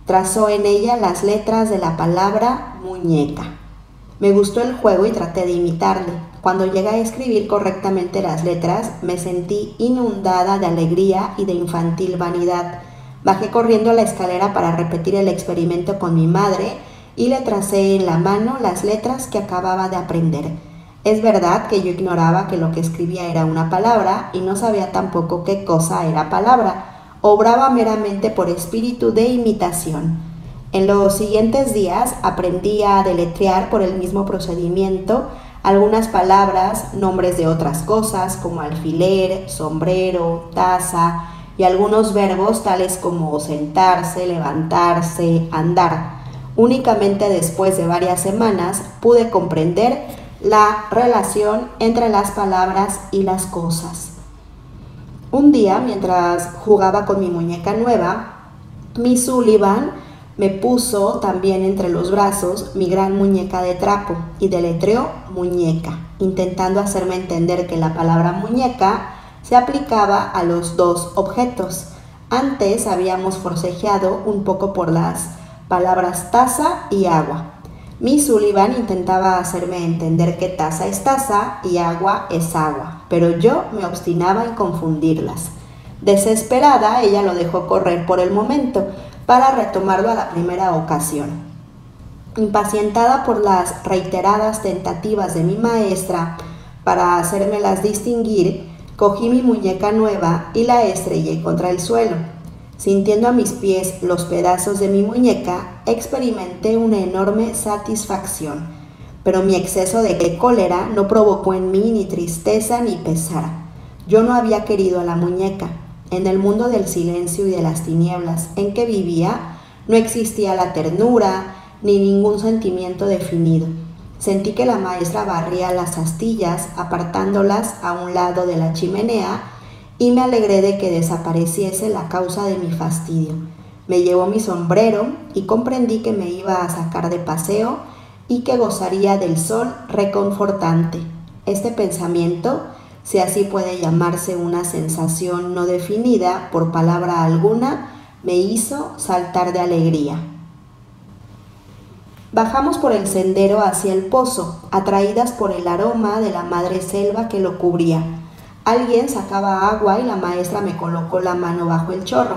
trazó en ella las letras de la palabra muñeca. Me gustó el juego y traté de imitarle. Cuando llegué a escribir correctamente las letras, me sentí inundada de alegría y de infantil vanidad. Bajé corriendo a la escalera para repetir el experimento con mi madre y le tracé en la mano las letras que acababa de aprender. Es verdad que yo ignoraba que lo que escribía era una palabra y no sabía tampoco qué cosa era palabra. Obraba meramente por espíritu de imitación. En los siguientes días aprendí a deletrear por el mismo procedimiento algunas palabras, nombres de otras cosas como alfiler, sombrero, taza y algunos verbos tales como sentarse, levantarse, andar. Únicamente después de varias semanas pude comprender la relación entre las palabras y las cosas. Un día, mientras jugaba con mi muñeca nueva, Miss Sullivan me puso también entre los brazos mi gran muñeca de trapo y deletreó muñeca, intentando hacerme entender que la palabra muñeca se aplicaba a los dos objetos. Antes habíamos forcejeado un poco por las palabras taza y agua. Miss Sullivan intentaba hacerme entender que taza es taza y agua es agua, pero yo me obstinaba en confundirlas. Desesperada, ella lo dejó correr por el momento para retomarlo a la primera ocasión. Impacientada por las reiteradas tentativas de mi maestra para hacérmelas distinguir, cogí mi muñeca nueva y la estrellé contra el suelo. Sintiendo a mis pies los pedazos de mi muñeca, experimenté una enorme satisfacción, pero mi exceso de cólera no provocó en mí ni tristeza ni pesar. Yo no había querido a la muñeca. En el mundo del silencio y de las tinieblas en que vivía, no existía la ternura ni ningún sentimiento definido. Sentí que la maestra barría las astillas, apartándolas a un lado de la chimenea, y me alegré de que desapareciese la causa de mi fastidio. Me llevó mi sombrero y comprendí que me iba a sacar de paseo y que gozaría del sol reconfortante. Este pensamiento, si así puede llamarse una sensación no definida por palabra alguna, me hizo saltar de alegría. Bajamos por el sendero hacia el pozo, atraídas por el aroma de la madre selva que lo cubría. Alguien sacaba agua y la maestra me colocó la mano bajo el chorro.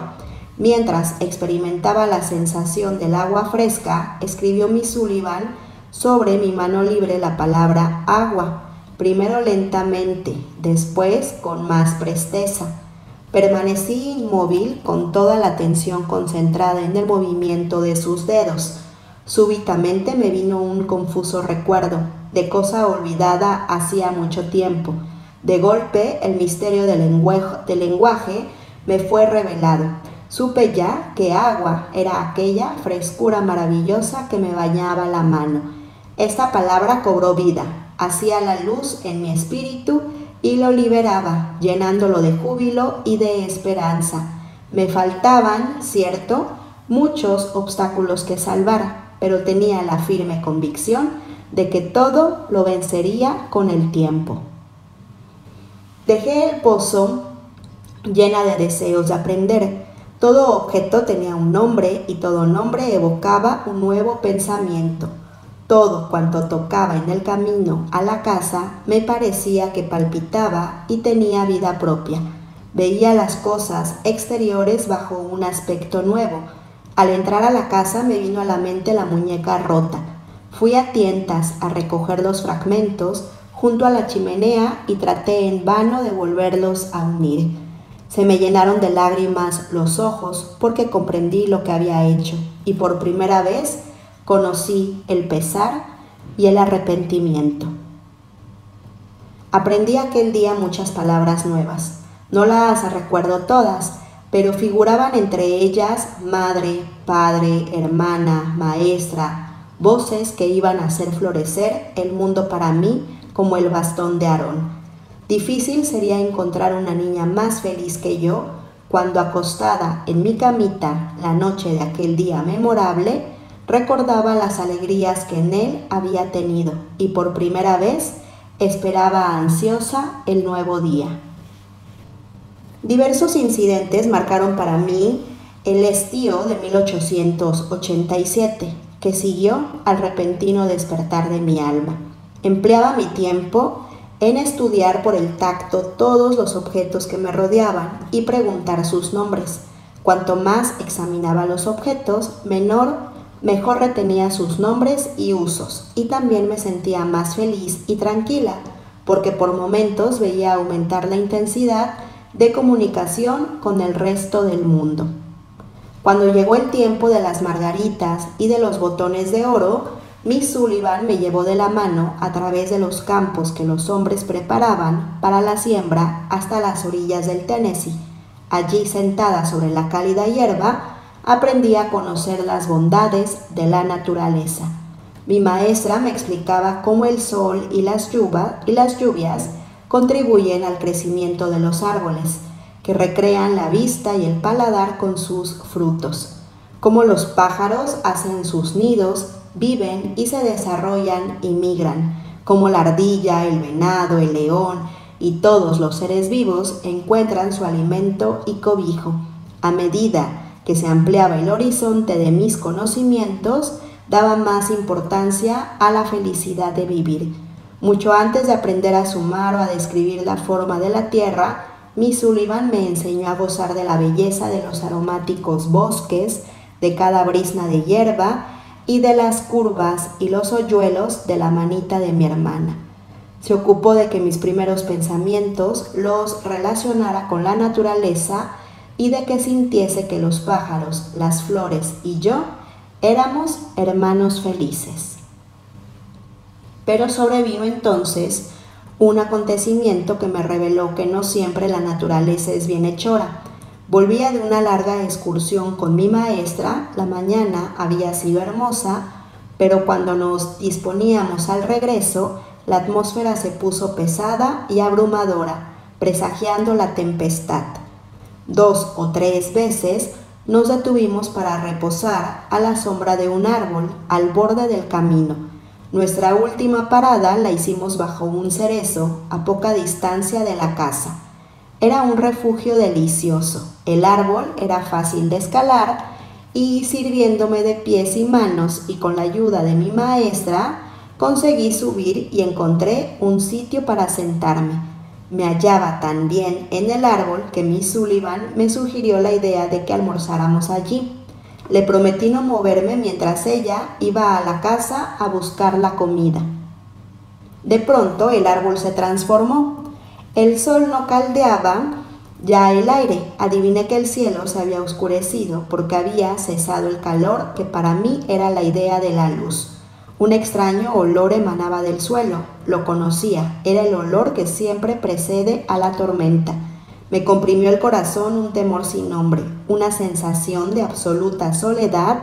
Mientras experimentaba la sensación del agua fresca, escribió Miss Sullivan sobre mi mano libre la palabra agua, primero lentamente, después con más presteza. Permanecí inmóvil con toda la atención concentrada en el movimiento de sus dedos. Súbitamente me vino un confuso recuerdo de cosa olvidada hacía mucho tiempo. De golpe el misterio del lenguaje me fue revelado. Supe ya que agua era aquella frescura maravillosa que me bañaba la mano. Esta palabra cobró vida, hacía la luz en mi espíritu y lo liberaba, llenándolo de júbilo y de esperanza. Me faltaban, cierto, muchos obstáculos que salvar, pero tenía la firme convicción de que todo lo vencería con el tiempo. Dejé el pozo llena de deseos de aprender. Todo objeto tenía un nombre y todo nombre evocaba un nuevo pensamiento. Todo cuanto tocaba en el camino a la casa me parecía que palpitaba y tenía vida propia. Veía las cosas exteriores bajo un aspecto nuevo. Al entrar a la casa me vino a la mente la muñeca rota. Fui a tientas a recoger los fragmentos junto a la chimenea y traté en vano de volverlos a unir. Se me llenaron de lágrimas los ojos porque comprendí lo que había hecho y por primera vez conocí el pesar y el arrepentimiento. Aprendí aquel día muchas palabras nuevas. No las recuerdo todas, pero figuraban entre ellas madre, padre, hermana, maestra, voces que iban a hacer florecer el mundo para mí como el bastón de Aarón. Difícil sería encontrar una niña más feliz que yo cuando, acostada en mi camita la noche de aquel día memorable, recordaba las alegrías que en él había tenido y por primera vez esperaba ansiosa el nuevo día. Diversos incidentes marcaron para mí el estío de 1887, que siguió al repentino despertar de mi alma. Empleaba mi tiempo en estudiar por el tacto todos los objetos que me rodeaban y preguntar sus nombres. Cuanto más examinaba los objetos, mejor retenía sus nombres y usos, y también me sentía más feliz y tranquila, porque por momentos veía aumentar la intensidad de comunicación con el resto del mundo. Cuando llegó el tiempo de las margaritas y de los botones de oro, Miss Sullivan me llevó de la mano a través de los campos que los hombres preparaban para la siembra hasta las orillas del Tennessee. Allí, sentada sobre la cálida hierba, aprendí a conocer las bondades de la naturaleza. Mi maestra me explicaba cómo el sol y las lluvias contribuyen al crecimiento de los árboles, que recrean la vista y el paladar con sus frutos, cómo los pájaros hacen sus nidos, viven y se desarrollan y migran, como la ardilla, el venado, el león y todos los seres vivos encuentran su alimento y cobijo. A medida que se ampliaba el horizonte de mis conocimientos, daba más importancia a la felicidad de vivir. Mucho antes de aprender a sumar o a describir la forma de la tierra, Miss Sullivan me enseñó a gozar de la belleza de los aromáticos bosques, de cada brizna de hierba y de las curvas y los hoyuelos de la manita de mi hermana. Se ocupó de que mis primeros pensamientos los relacionara con la naturaleza y de que sintiese que los pájaros, las flores y yo éramos hermanos felices. Pero sobrevino entonces un acontecimiento que me reveló que no siempre la naturaleza es bienhechora. Volvía de una larga excursión con mi maestra, la mañana había sido hermosa, pero cuando nos disponíamos al regreso, la atmósfera se puso pesada y abrumadora, presagiando la tempestad. 2 o 3 veces nos detuvimos para reposar a la sombra de un árbol al borde del camino. Nuestra última parada la hicimos bajo un cerezo a poca distancia de la casa. Era un refugio delicioso. El árbol era fácil de escalar y, sirviéndome de pies y manos y con la ayuda de mi maestra, conseguí subir y encontré un sitio para sentarme. Me hallaba tan bien en el árbol que Miss Sullivan me sugirió la idea de que almorzáramos allí. Le prometí no moverme mientras ella iba a la casa a buscar la comida. De pronto el árbol se transformó. El sol no caldeaba ya el aire. Adiviné que el cielo se había oscurecido porque había cesado el calor que para mí era la idea de la luz. Un extraño olor emanaba del suelo. Lo conocía. Era el olor que siempre precede a la tormenta. Me comprimió el corazón un temor sin nombre, una sensación de absoluta soledad,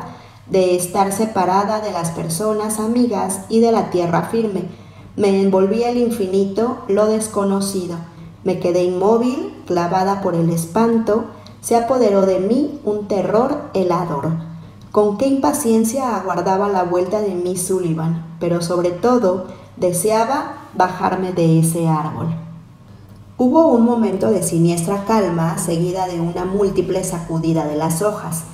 de estar separada de las personas amigas y de la tierra firme. Me envolvía el infinito, lo desconocido. Me quedé inmóvil, clavada por el espanto. Se apoderó de mí un terror helador. Con qué impaciencia aguardaba la vuelta de Miss Sullivan, pero sobre todo deseaba bajarme de ese árbol. Hubo un momento de siniestra calma, seguida de una múltiple sacudida de las hojas.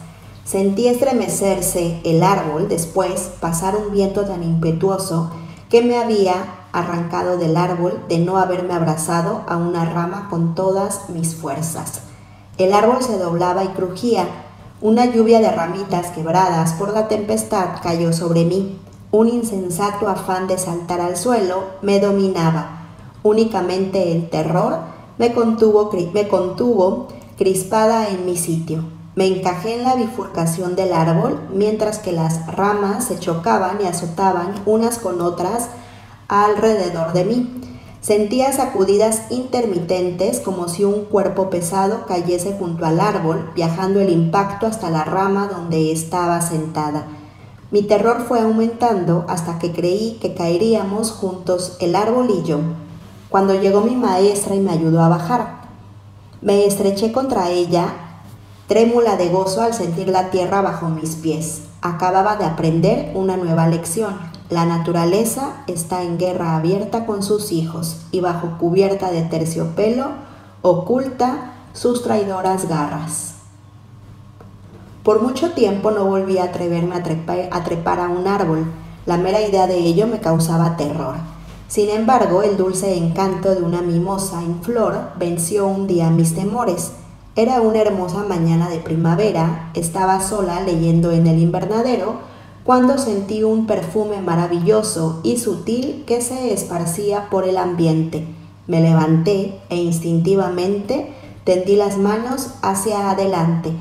Sentí estremecerse el árbol, después pasar un viento tan impetuoso que me había arrancado del árbol de no haberme abrazado a una rama con todas mis fuerzas. El árbol se doblaba y crujía. Una lluvia de ramitas quebradas por la tempestad cayó sobre mí. Un insensato afán de saltar al suelo me dominaba. Únicamente el terror me contuvo crispada en mi sitio. Me encajé en la bifurcación del árbol mientras que las ramas se chocaban y azotaban unas con otras alrededor de mí. Sentía sacudidas intermitentes como si un cuerpo pesado cayese junto al árbol, viajando el impacto hasta la rama donde estaba sentada. Mi terror fue aumentando hasta que creí que caeríamos juntos el árbol y yo. Cuando llegó mi maestra y me ayudó a bajar, me estreché contra ella, trémula de gozo al sentir la tierra bajo mis pies. Acababa de aprender una nueva lección. La naturaleza está en guerra abierta con sus hijos y bajo cubierta de terciopelo oculta sus traidoras garras. Por mucho tiempo no volví a atreverme a trepar a un árbol. La mera idea de ello me causaba terror. Sin embargo, el dulce encanto de una mimosa en flor venció un día mis temores. Era una hermosa mañana de primavera, estaba sola leyendo en el invernadero cuando sentí un perfume maravilloso y sutil que se esparcía por el ambiente. Me levanté e instintivamente tendí las manos hacia adelante.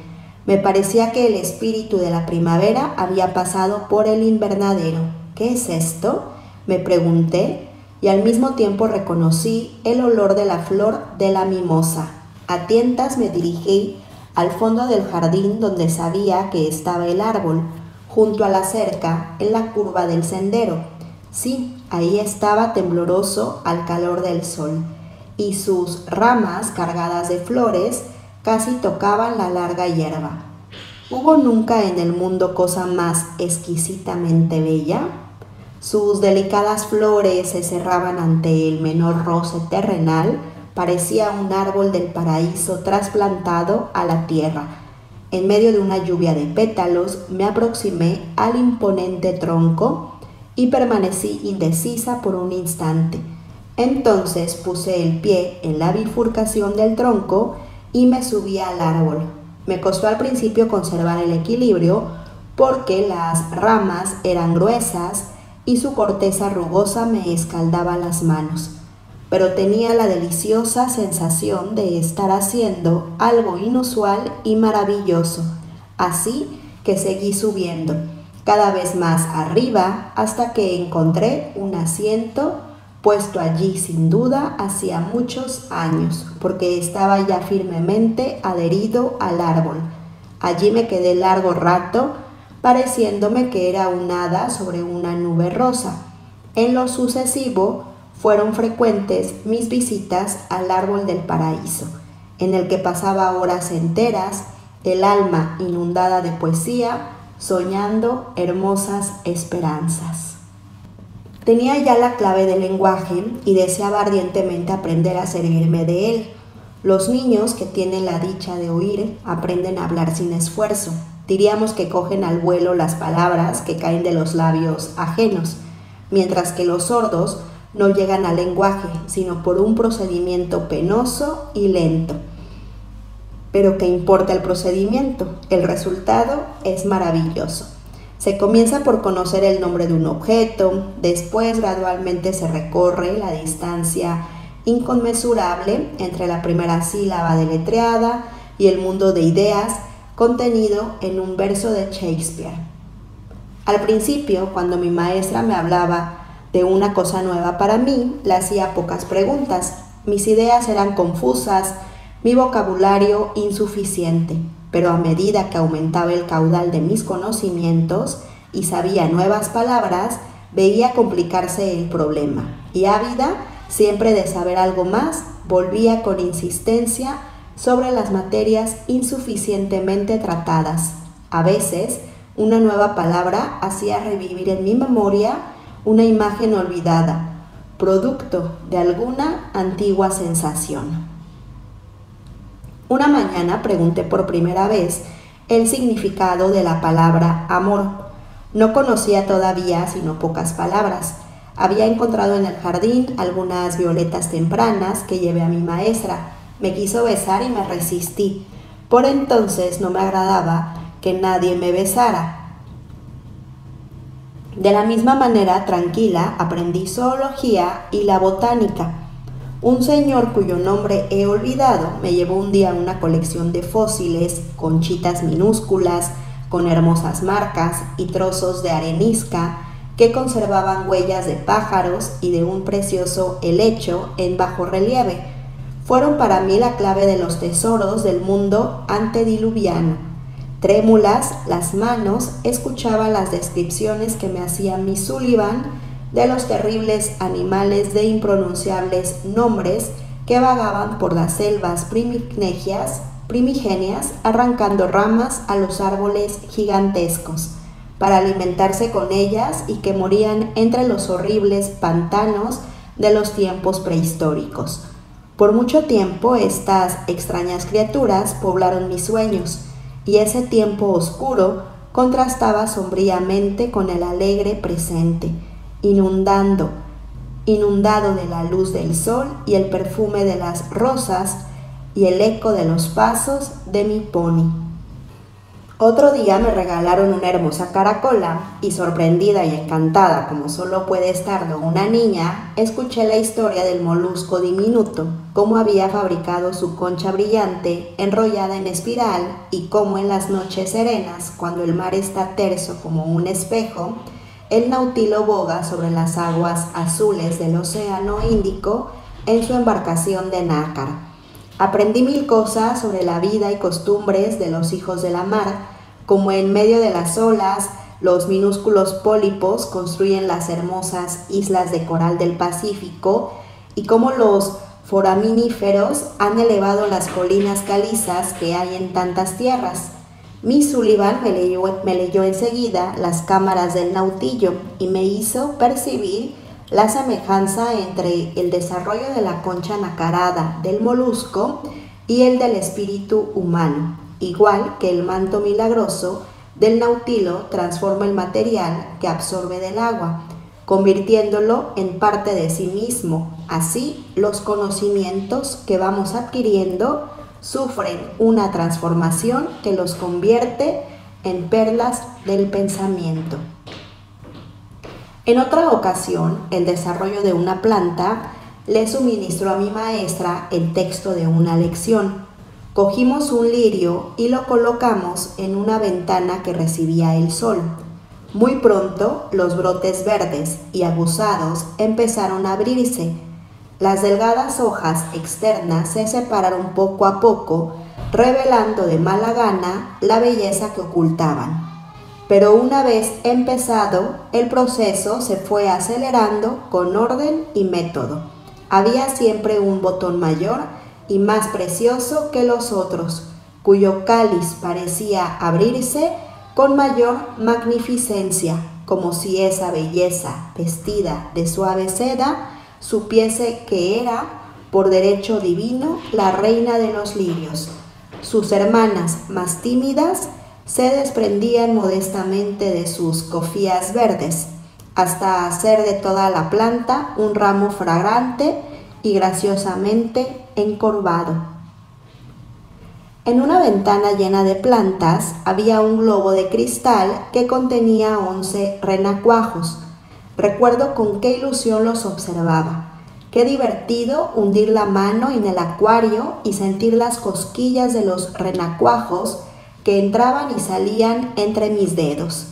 Me parecía que el espíritu de la primavera había pasado por el invernadero. ¿Qué es esto?, me pregunté, y al mismo tiempo reconocí el olor de la flor de la mimosa. A tientas me dirigí al fondo del jardín donde sabía que estaba el árbol, junto a la cerca, en la curva del sendero. Sí, ahí estaba tembloroso al calor del sol, y sus ramas cargadas de flores casi tocaban la larga hierba. ¿Hubo nunca en el mundo cosa más exquisitamente bella? Sus delicadas flores se cerraban ante el menor roce terrenal. Parecía un árbol del paraíso trasplantado a la tierra. En medio de una lluvia de pétalos me aproximé al imponente tronco y permanecí indecisa por un instante. Entonces puse el pie en la bifurcación del tronco y me subí al árbol. Me costó al principio conservar el equilibrio porque las ramas eran gruesas y su corteza rugosa me escaldaba las manos, pero tenía la deliciosa sensación de estar haciendo algo inusual y maravilloso, así que seguí subiendo, cada vez más arriba, hasta que encontré un asiento puesto allí sin duda hacía muchos años, porque estaba ya firmemente adherido al árbol. Allí me quedé largo rato, pareciéndome que era un hada sobre una nube rosa. En lo sucesivo, fueron frecuentes mis visitas al árbol del paraíso, en el que pasaba horas enteras el alma inundada de poesía, soñando hermosas esperanzas. Tenía ya la clave del lenguaje y deseaba ardientemente aprender a servirme de él. Los niños que tienen la dicha de oír aprenden a hablar sin esfuerzo. Diríamos que cogen al vuelo las palabras que caen de los labios ajenos, mientras que los sordos no llegan al lenguaje, sino por un procedimiento penoso y lento. Pero ¿qué importa el procedimiento? El resultado es maravilloso. Se comienza por conocer el nombre de un objeto, después gradualmente se recorre la distancia inconmensurable entre la primera sílaba deletreada y el mundo de ideas contenido en un verso de Shakespeare. Al principio, cuando mi maestra me hablaba de una cosa nueva para mí, le hacía pocas preguntas. Mis ideas eran confusas, mi vocabulario insuficiente, pero a medida que aumentaba el caudal de mis conocimientos y sabía nuevas palabras, veía complicarse el problema, y ávida siempre de saber algo más, volvía con insistencia sobre las materias insuficientemente tratadas. A veces, una nueva palabra hacía revivir en mi memoria una imagen olvidada, producto de alguna antigua sensación. Una mañana pregunté por primera vez el significado de la palabra amor. No conocía todavía sino pocas palabras. Había encontrado en el jardín algunas violetas tempranas que llevé a mi maestra. Me quiso besar y me resistí. Por entonces no me agradaba que nadie me besara. De la misma manera tranquila aprendí zoología y la botánica. Un señor cuyo nombre he olvidado me llevó un día a una colección de fósiles, conchitas minúsculas, con hermosas marcas y trozos de arenisca que conservaban huellas de pájaros y de un precioso helecho en bajo relieve. Fueron para mí la clave de los tesoros del mundo antediluviano. Trémulas las manos, escuchaba las descripciones que me hacía Miss Sullivan de los terribles animales de impronunciables nombres que vagaban por las selvas primigenias, arrancando ramas a los árboles gigantescos para alimentarse con ellas y que morían entre los horribles pantanos de los tiempos prehistóricos. Por mucho tiempo estas extrañas criaturas poblaron mis sueños, y ese tiempo oscuro contrastaba sombríamente con el alegre presente, inundado de la luz del sol y el perfume de las rosas y el eco de los pasos de mi pony. Otro día me regalaron una hermosa caracola y, sorprendida y encantada como solo puede estarlo una niña, escuché la historia del molusco diminuto, cómo había fabricado su concha brillante enrollada en espiral y cómo en las noches serenas, cuando el mar está terso como un espejo, el nautilo boga sobre las aguas azules del océano Índico en su embarcación de nácar. Aprendí mil cosas sobre la vida y costumbres de los hijos de la mar, como en medio de las olas los minúsculos pólipos construyen las hermosas islas de coral del Pacífico y cómo los foraminíferos han elevado las colinas calizas que hay en tantas tierras. Miss Sullivan me leyó enseguida Las cámaras del nautillo y me hizo percibir la semejanza entre el desarrollo de la concha nacarada del molusco y el del espíritu humano, igual que el manto milagroso del nautilo transforma el material que absorbe del agua, convirtiéndolo en parte de sí mismo. Así, los conocimientos que vamos adquiriendo sufren una transformación que los convierte en perlas del pensamiento. En otra ocasión, el desarrollo de una planta le suministró a mi maestra el texto de una lección. Cogimos un lirio y lo colocamos en una ventana que recibía el sol. Muy pronto, los brotes verdes y aguzados empezaron a abrirse. Las delgadas hojas externas se separaron poco a poco, revelando de mala gana la belleza que ocultaban. Pero una vez empezado, el proceso se fue acelerando con orden y método. Había siempre un botón mayor y más precioso que los otros, cuyo cáliz parecía abrirse con mayor magnificencia, como si esa belleza, vestida de suave seda, supiese que era, por derecho divino, la reina de los lirios. Sus hermanas más tímidas se desprendían modestamente de sus cofías verdes, hasta hacer de toda la planta un ramo fragante y graciosamente encorvado. En una ventana llena de plantas había un globo de cristal que contenía 11 renacuajos. Recuerdo con qué ilusión los observaba. Qué divertido hundir la mano en el acuario y sentir las cosquillas de los renacuajos que entraban y salían entre mis dedos.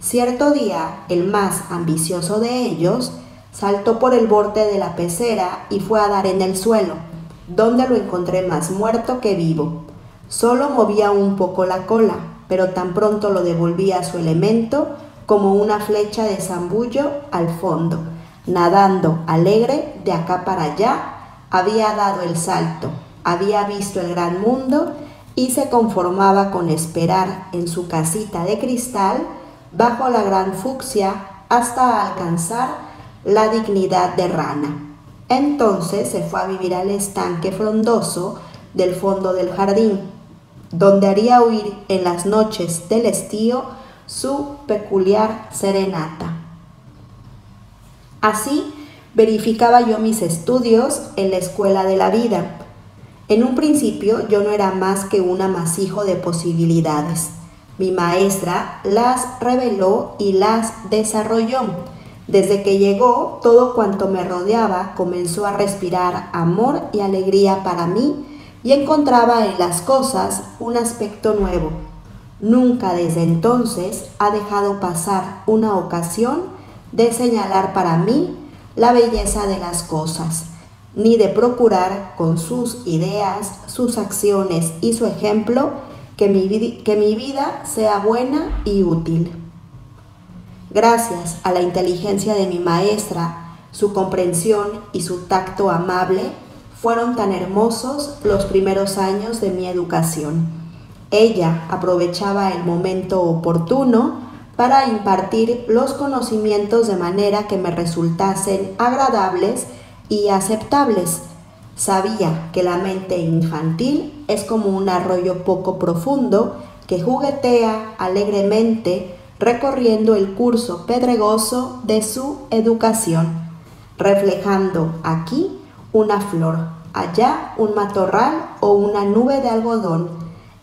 Cierto día, el más ambicioso de ellos saltó por el borde de la pecera y fue a dar en el suelo, donde lo encontré más muerto que vivo. Solo movía un poco la cola, pero tan pronto lo devolvía a su elemento como una flecha de zambullo al fondo. Nadando alegre de acá para allá, había dado el salto, había visto el gran mundo y se conformaba con esperar en su casita de cristal bajo la gran fucsia hasta alcanzar la dignidad de rana. Entonces se fue a vivir al estanque frondoso del fondo del jardín, donde haría oír en las noches del estío su peculiar serenata. Así verificaba yo mis estudios en la escuela de la vida. En un principio yo no era más que un amasijo de posibilidades. Mi maestra las reveló y las desarrolló. Desde que llegó, todo cuanto me rodeaba comenzó a respirar amor y alegría para mí, y encontraba en las cosas un aspecto nuevo. Nunca desde entonces ha dejado pasar una ocasión de señalar para mí la belleza de las cosas, ni de procurar con sus ideas, sus acciones y su ejemplo que mi vida sea buena y útil. Gracias a la inteligencia de mi maestra, su comprensión y su tacto amable, fueron tan hermosos los primeros años de mi educación. Ella aprovechaba el momento oportuno para impartir los conocimientos de manera que me resultasen agradables y aceptables. Sabía que la mente infantil es como un arroyo poco profundo que juguetea alegremente recorriendo el curso pedregoso de su educación, reflejando aquí una flor, allá un matorral o una nube de algodón.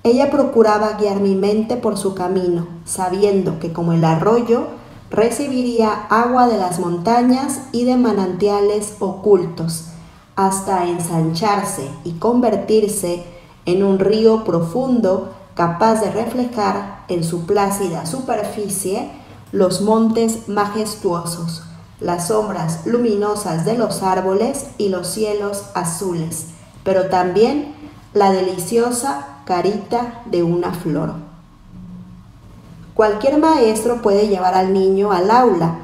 Ella procuraba guiar mi mente por su camino, sabiendo que como el arroyo recibiría agua de las montañas y de manantiales ocultos, hasta ensancharse y convertirse en un río profundo capaz de reflejar en su plácida superficie los montes majestuosos, las sombras luminosas de los árboles y los cielos azules, pero también la deliciosa carita de una flor. Cualquier maestro puede llevar al niño al aula,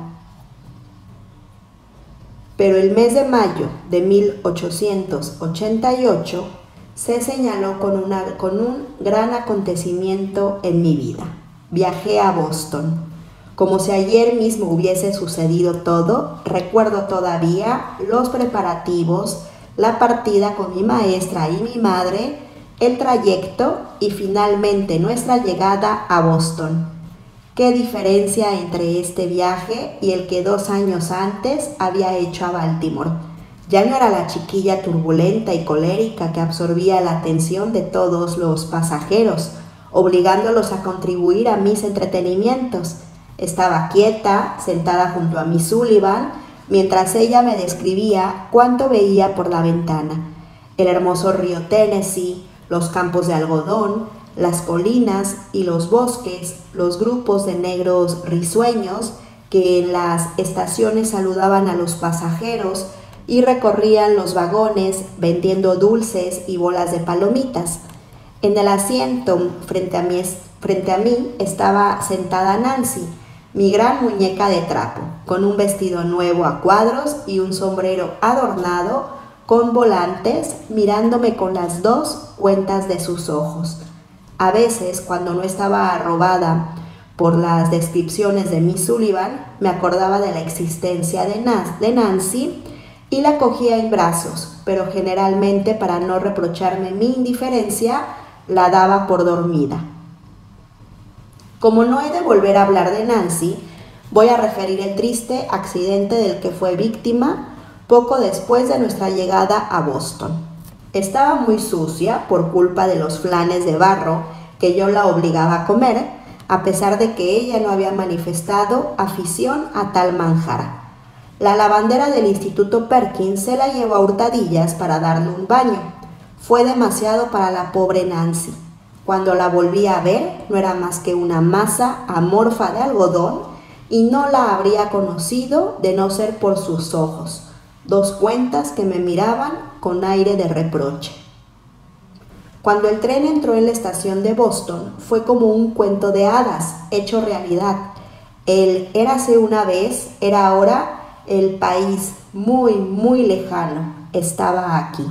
pero el mes de mayo de 1888 se señaló con un gran acontecimiento en mi vida. Viajé a Boston. Como si ayer mismo hubiese sucedido todo, recuerdo todavía los preparativos, la partida con mi maestra y mi madre, el trayecto y finalmente nuestra llegada a Boston. Qué diferencia entre este viaje y el que 2 años antes había hecho a Baltimore. Ya no era la chiquilla turbulenta y colérica que absorbía la atención de todos los pasajeros, obligándolos a contribuir a mis entretenimientos. Estaba quieta, sentada junto a Miss Sullivan, mientras ella me describía cuánto veía por la ventana. El hermoso río Tennessee, los campos de algodón, las colinas y los bosques, los grupos de negros risueños que en las estaciones saludaban a los pasajeros y recorrían los vagones vendiendo dulces y bolas de palomitas. En el asiento frente a mí estaba sentada Nancy, mi gran muñeca de trapo, con un vestido nuevo a cuadros y un sombrero adornado con volantes, mirándome con las 2 cuentas de sus ojos. A veces, cuando no estaba arrobada por las descripciones de Miss Sullivan, me acordaba de la existencia de Nancy y la cogía en brazos, pero generalmente, para no reprocharme mi indiferencia, la daba por dormida. Como no he de volver a hablar de Nancy, voy a referir el triste accidente del que fue víctima poco después de nuestra llegada a Boston. Estaba muy sucia por culpa de los flanes de barro que yo la obligaba a comer, a pesar de que ella no había manifestado afición a tal manjar. La lavandera del Instituto Perkins se la llevó a hurtadillas para darle un baño. Fue demasiado para la pobre Nancy. Cuando la volví a ver, no era más que una masa amorfa de algodón y no la habría conocido de no ser por sus ojos, dos cuentas que me miraban con aire de reproche. Cuando el tren entró en la estación de Boston, fue como un cuento de hadas hecho realidad. El érase una vez, era ahora el país muy, muy lejano, estaba aquí.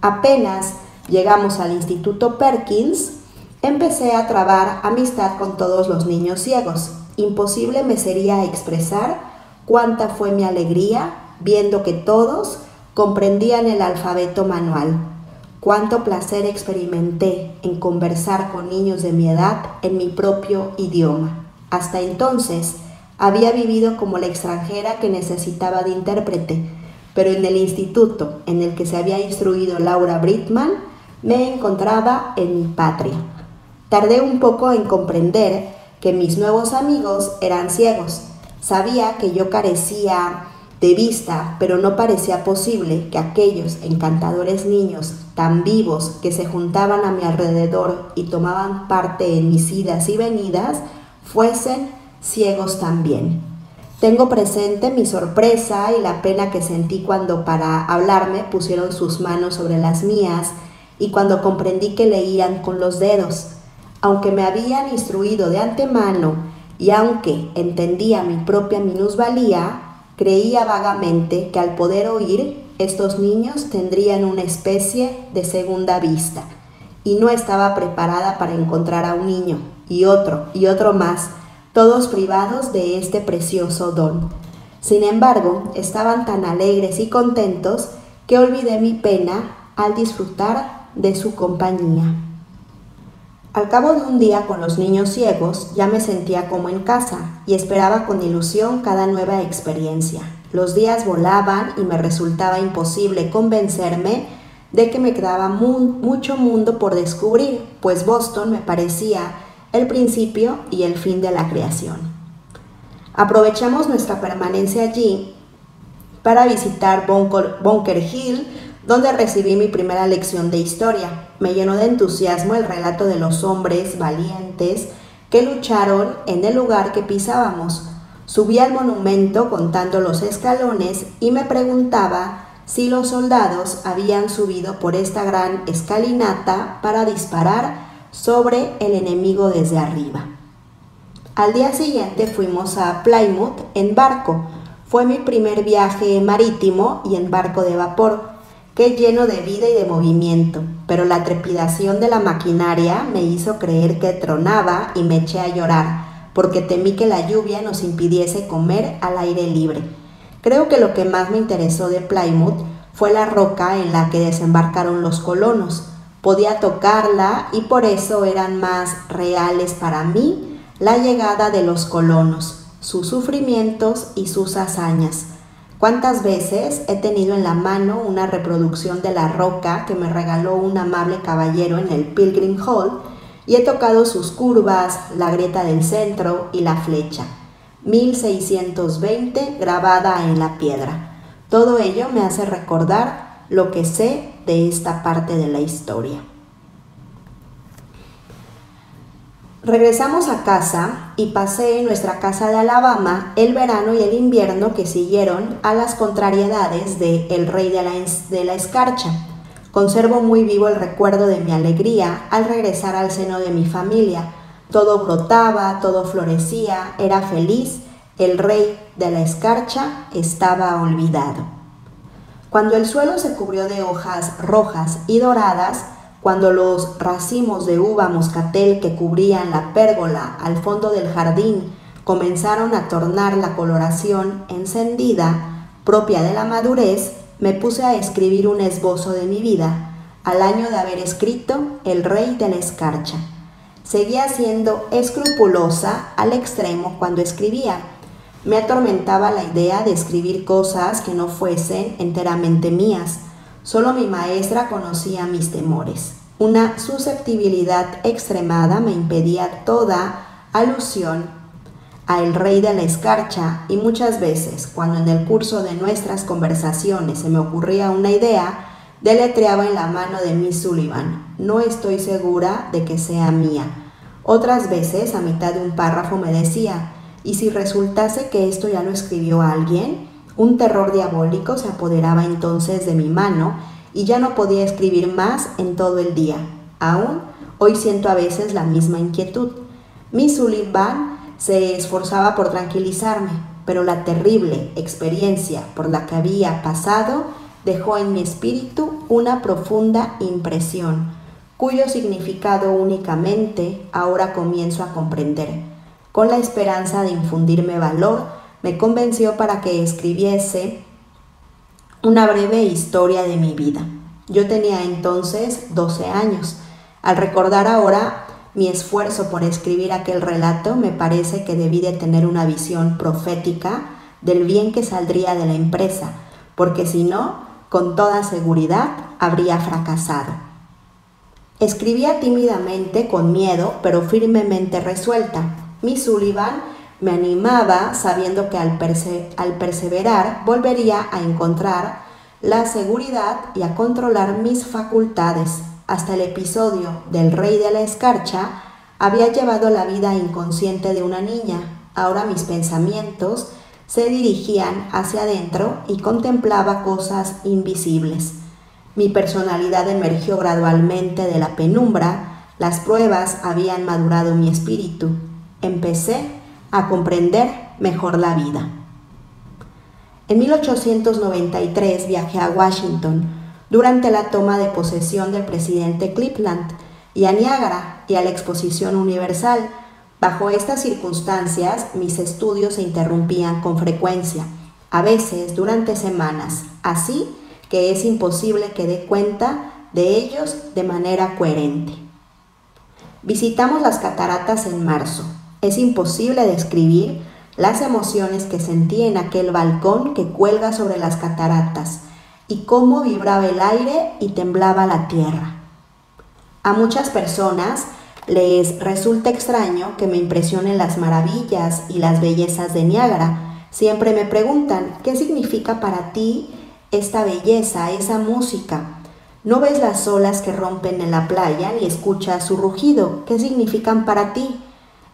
Apenas llegamos al Instituto Perkins, empecé a trabar amistad con todos los niños ciegos. Imposible me sería expresar cuánta fue mi alegría viendo que todos comprendían el alfabeto manual. Cuánto placer experimenté en conversar con niños de mi edad en mi propio idioma. Hasta entonces había vivido como la extranjera que necesitaba de intérprete, pero en el instituto en el que se había instruido Laura Bridgman me encontraba en mi patria. Tardé un poco en comprender que mis nuevos amigos eran ciegos. Sabía que yo carecía de vista, pero no parecía posible que aquellos encantadores niños tan vivos que se juntaban a mi alrededor y tomaban parte en mis idas y venidas fuesen ciegos también. Tengo presente mi sorpresa y la pena que sentí cuando para hablarme pusieron sus manos sobre las mías y cuando comprendí que leían con los dedos. Aunque me habían instruido de antemano y aunque entendía mi propia minusvalía, creía vagamente que al poder oír, estos niños tendrían una especie de segunda vista, y no estaba preparada para encontrar a un niño, y otro más, todos privados de este precioso don. Sin embargo, estaban tan alegres y contentos que olvidé mi pena al disfrutar de su compañía. Al cabo de un día con los niños ciegos, ya me sentía como en casa y esperaba con ilusión cada nueva experiencia. Los días volaban y me resultaba imposible convencerme de que me quedaba mucho mundo por descubrir, pues Boston me parecía el principio y el fin de la creación. Aprovechamos nuestra permanencia allí para visitar Bunker Hill, donde recibí mi primera lección de historia. Me llenó de entusiasmo el relato de los hombres valientes que lucharon en el lugar que pisábamos. Subí al monumento contando los escalones y me preguntaba si los soldados habían subido por esta gran escalinata para disparar sobre el enemigo desde arriba. Al día siguiente fuimos a Plymouth en barco. Fue mi primer viaje marítimo y en barco de vapor. Qué lleno de vida y de movimiento, pero la trepidación de la maquinaria me hizo creer que tronaba y me eché a llorar, porque temí que la lluvia nos impidiese comer al aire libre. Creo que lo que más me interesó de Plymouth fue la roca en la que desembarcaron los colonos. Podía tocarla y por eso eran más reales para mí la llegada de los colonos, sus sufrimientos y sus hazañas. ¿Cuántas veces he tenido en la mano una reproducción de la roca que me regaló un amable caballero en el Pilgrim Hall y he tocado sus curvas, la grieta del centro y la flecha? 1620 grabada en la piedra. Todo ello me hace recordar lo que sé de esta parte de la historia. Regresamos a casa y pasé en nuestra casa de Alabama el verano y el invierno que siguieron a las contrariedades de El Rey de la Escarcha. Conservo muy vivo el recuerdo de mi alegría al regresar al seno de mi familia. Todo brotaba, todo florecía, era feliz. El Rey de la Escarcha estaba olvidado. Cuando el suelo se cubrió de hojas rojas y doradas, cuando los racimos de uva moscatel que cubrían la pérgola al fondo del jardín comenzaron a tornar la coloración encendida propia de la madurez, me puse a escribir un esbozo de mi vida, al año de haber escrito El Rey de la Escarcha. Seguía siendo escrupulosa al extremo cuando escribía. Me atormentaba la idea de escribir cosas que no fuesen enteramente mías. Solo mi maestra conocía mis temores. Una susceptibilidad extremada me impedía toda alusión a El Rey de la Escarcha, y muchas veces, cuando en el curso de nuestras conversaciones se me ocurría una idea, deletreaba en la mano de Miss Sullivan: no estoy segura de que sea mía. Otras veces, a mitad de un párrafo, me decía: ¿y si resultase que esto ya lo escribió alguien? Un terror diabólico se apoderaba entonces de mi mano y ya no podía escribir más en todo el día. Aún hoy siento a veces la misma inquietud. Miss Sullivan se esforzaba por tranquilizarme, pero la terrible experiencia por la que había pasado dejó en mi espíritu una profunda impresión, cuyo significado únicamente ahora comienzo a comprender. Con la esperanza de infundirme valor, me convenció para que escribiese una breve historia de mi vida. Yo tenía entonces 12 años. Al recordar ahora mi esfuerzo por escribir aquel relato, me parece que debí de tener una visión profética del bien que saldría de la empresa, porque si no, con toda seguridad habría fracasado. Escribía tímidamente, con miedo, pero firmemente resuelta. Miss Sullivan me animaba, sabiendo que al perseverar volvería a encontrar la seguridad y a controlar mis facultades. Hasta el episodio del Rey de la Escarcha había llevado la vida inconsciente de una niña. Ahora mis pensamientos se dirigían hacia adentro y contemplaba cosas invisibles. Mi personalidad emergió gradualmente de la penumbra, las pruebas habían madurado mi espíritu. Empecé a comprender mejor la vida. En 1893 viajé a Washington durante la toma de posesión del presidente Cleveland y a Niágara y a la Exposición Universal. Bajo estas circunstancias, mis estudios se interrumpían con frecuencia, a veces durante semanas, así que es imposible que dé cuenta de ellos de manera coherente. Visitamos las cataratas en marzo. Es imposible describir las emociones que sentí en aquel balcón que cuelga sobre las cataratas y cómo vibraba el aire y temblaba la tierra. A muchas personas les resulta extraño que me impresionen las maravillas y las bellezas de Niágara. Siempre me preguntan: ¿qué significa para ti esta belleza, esa música? ¿No ves las olas que rompen en la playa ni escuchas su rugido? ¿Qué significan para ti?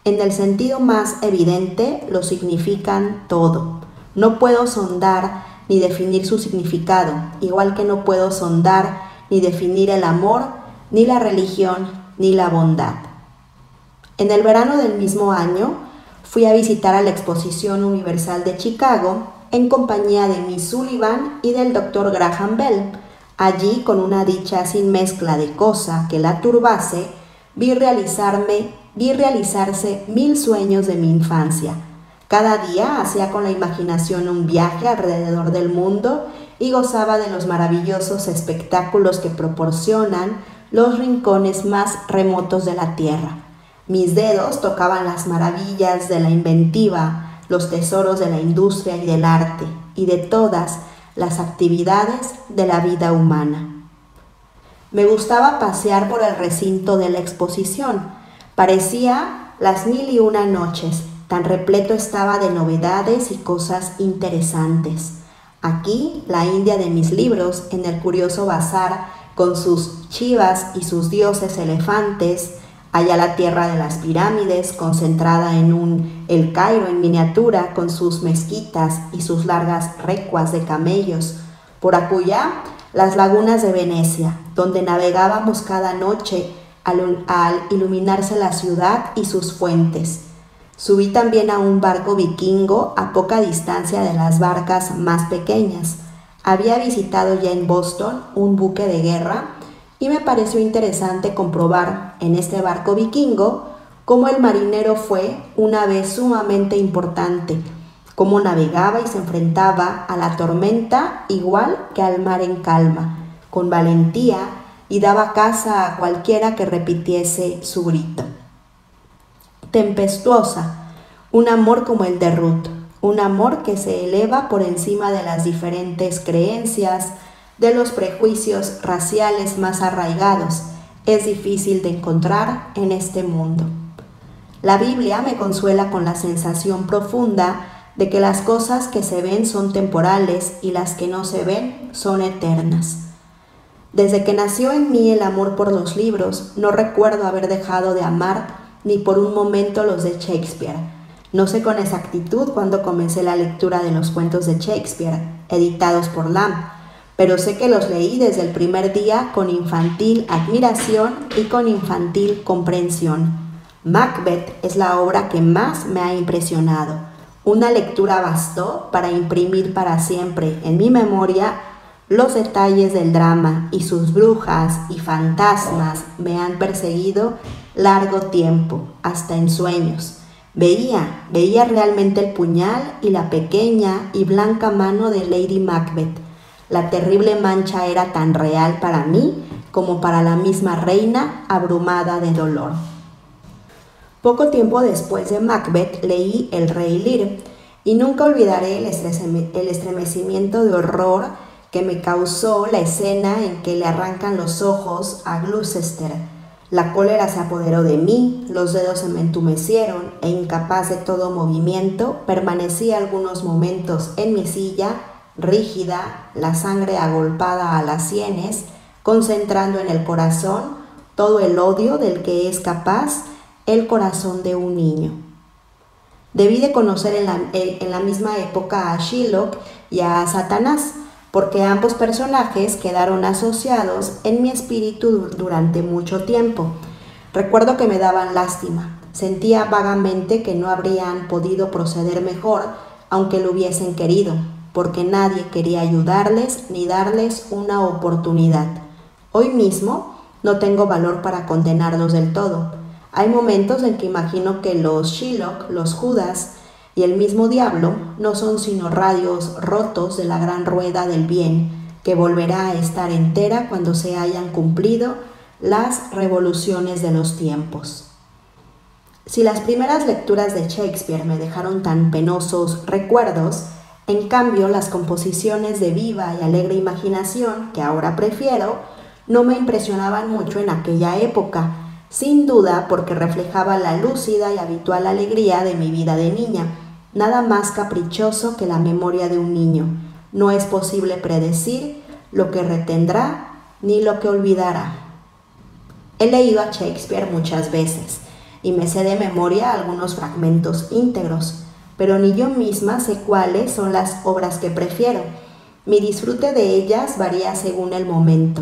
En el sentido más evidente, lo significan todo. No puedo sondar ni definir su significado, igual que no puedo sondar ni definir el amor, ni la religión, ni la bondad. En el verano del mismo año, fui a visitar a la Exposición Universal de Chicago en compañía de Miss Sullivan y del Dr. Graham Bell. Allí, con una dicha sin mezcla de cosa que la turbase, vi realizarse 1000 sueños de mi infancia. Cada día hacía con la imaginación un viaje alrededor del mundo y gozaba de los maravillosos espectáculos que proporcionan los rincones más remotos de la tierra. Mis dedos tocaban las maravillas de la inventiva, los tesoros de la industria y del arte, y de todas las actividades de la vida humana. Me gustaba pasear por el recinto de la exposición. Parecía las 1001 noches, tan repleto estaba de novedades y cosas interesantes. Aquí, la India de mis libros, en el curioso bazar, con sus chivas y sus dioses elefantes. Allá la tierra de las pirámides, concentrada en El Cairo en miniatura, con sus mezquitas y sus largas recuas de camellos. Por acullá, las lagunas de Venecia, donde navegábamos cada noche al iluminarse la ciudad y sus fuentes. Subí también a un barco vikingo a poca distancia de las barcas más pequeñas. Había visitado ya en Boston un buque de guerra y me pareció interesante comprobar en este barco vikingo cómo el marinero fue una vez sumamente importante, cómo navegaba y se enfrentaba a la tormenta igual que al mar en calma, con valentía, y daba caza a cualquiera que repitiese su grito. Tempestuosa, un amor como el de Ruth, un amor que se eleva por encima de las diferentes creencias, de los prejuicios raciales más arraigados, es difícil de encontrar en este mundo. La Biblia me consuela con la sensación profunda de que las cosas que se ven son temporales y las que no se ven son eternas. Desde que nació en mí el amor por los libros, no recuerdo haber dejado de amar ni por un momento los de Shakespeare. No sé con exactitud cuándo comencé la lectura de los cuentos de Shakespeare, editados por Lamb, pero sé que los leí desde el primer día con infantil admiración y con infantil comprensión. Macbeth es la obra que más me ha impresionado. Una lectura bastó para imprimir para siempre en mi memoria los detalles del drama, y sus brujas y fantasmas me han perseguido largo tiempo, hasta en sueños. Veía realmente el puñal y la pequeña y blanca mano de Lady Macbeth. La terrible mancha era tan real para mí como para la misma reina abrumada de dolor. Poco tiempo después de Macbeth leí El Rey Lear y nunca olvidaré el estremecimiento de horror que me causó la escena en que le arrancan los ojos a Gloucester. La cólera se apoderó de mí, los dedos se me entumecieron e incapaz de todo movimiento, permanecí algunos momentos en mi silla, rígida, la sangre agolpada a las sienes, concentrando en el corazón todo el odio del que es capaz el corazón de un niño. Debí de conocer en la misma época a Shylock y a Satanás, porque ambos personajes quedaron asociados en mi espíritu durante mucho tiempo. Recuerdo que me daban lástima, sentía vagamente que no habrían podido proceder mejor, aunque lo hubiesen querido, porque nadie quería ayudarles ni darles una oportunidad. Hoy mismo no tengo valor para condenarlos del todo. Hay momentos en que imagino que los Shylock, los Judas y el mismo diablo no son sino radios rotos de la gran rueda del bien, que volverá a estar entera cuando se hayan cumplido las revoluciones de los tiempos. Si las primeras lecturas de Shakespeare me dejaron tan penosos recuerdos, en cambio las composiciones de viva y alegre imaginación, que ahora prefiero, no me impresionaban mucho en aquella época, sin duda porque reflejaba la lúcida y habitual alegría de mi vida de niña. Nada más caprichoso que la memoria de un niño. No es posible predecir lo que retendrá ni lo que olvidará. He leído a Shakespeare muchas veces y me sé de memoria algunos fragmentos íntegros, pero ni yo misma sé cuáles son las obras que prefiero. Mi disfrute de ellas varía según el momento.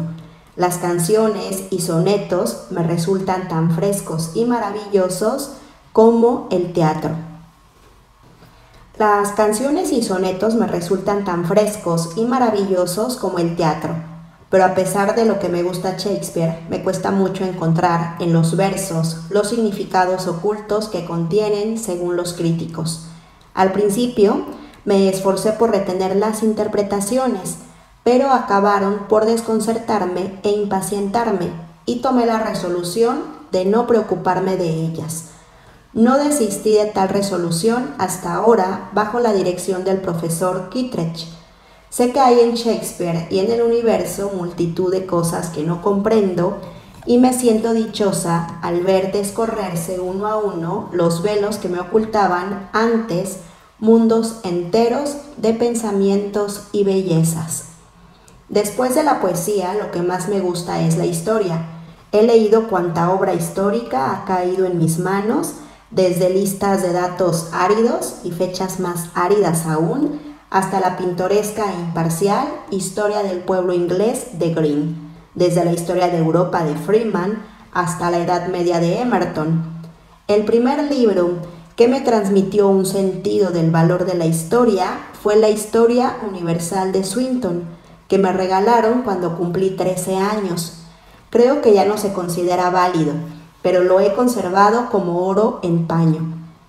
Las canciones y sonetos me resultan tan frescos y maravillosos como el teatro. Las canciones y sonetos me resultan tan frescos y maravillosos como el teatro, pero a pesar de lo que me gusta Shakespeare, me cuesta mucho encontrar en los versos los significados ocultos que contienen según los críticos. Al principio me esforcé por retener las interpretaciones, pero acabaron por desconcertarme e impacientarme, y tomé la resolución de no preocuparme de ellas. No desistí de tal resolución hasta ahora bajo la dirección del profesor Kittredge. Sé que hay en Shakespeare y en el universo multitud de cosas que no comprendo y me siento dichosa al ver descorrerse uno a uno los velos que me ocultaban antes mundos enteros de pensamientos y bellezas. Después de la poesía, lo que más me gusta es la historia. He leído cuanta obra histórica ha caído en mis manos, desde listas de datos áridos y fechas más áridas aún, hasta la pintoresca e imparcial historia del pueblo inglés de Greene, desde la historia de Europa de Freeman hasta la Edad Media de Emerton. El primer libro que me transmitió un sentido del valor de la historia fue la Historia Universal de Swinton, que me regalaron cuando cumplí 13 años. Creo que ya no se considera válido, pero lo he conservado como oro en paño.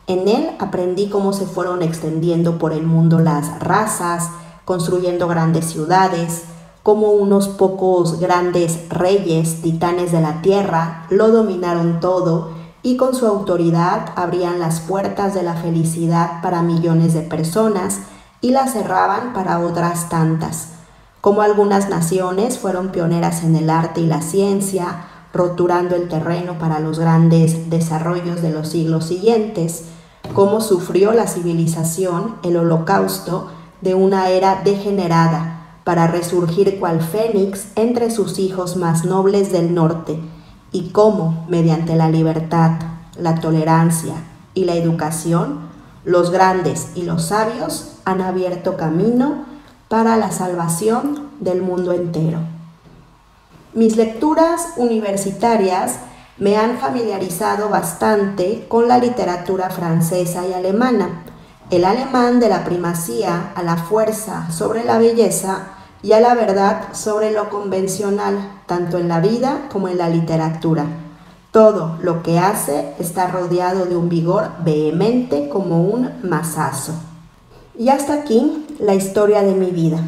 En él aprendí cómo se fueron extendiendo por el mundo las razas, construyendo grandes ciudades, cómo unos pocos grandes reyes, titanes de la tierra, lo dominaron todo y con su autoridad abrían las puertas de la felicidad para millones de personas y las cerraban para otras tantas. Cómo algunas naciones fueron pioneras en el arte y la ciencia, roturando el terreno para los grandes desarrollos de los siglos siguientes, cómo sufrió la civilización el holocausto de una era degenerada para resurgir cual fénix entre sus hijos más nobles del norte, y cómo, mediante la libertad, la tolerancia y la educación, los grandes y los sabios han abierto camino para la salvación del mundo entero. Mis lecturas universitarias me han familiarizado bastante con la literatura francesa y alemana, el alemán de la primacía a la fuerza sobre la belleza y a la verdad sobre lo convencional, tanto en la vida como en la literatura. Todo lo que hace está rodeado de un vigor vehemente como un mazazo. Y hasta aquí la historia de mi vida.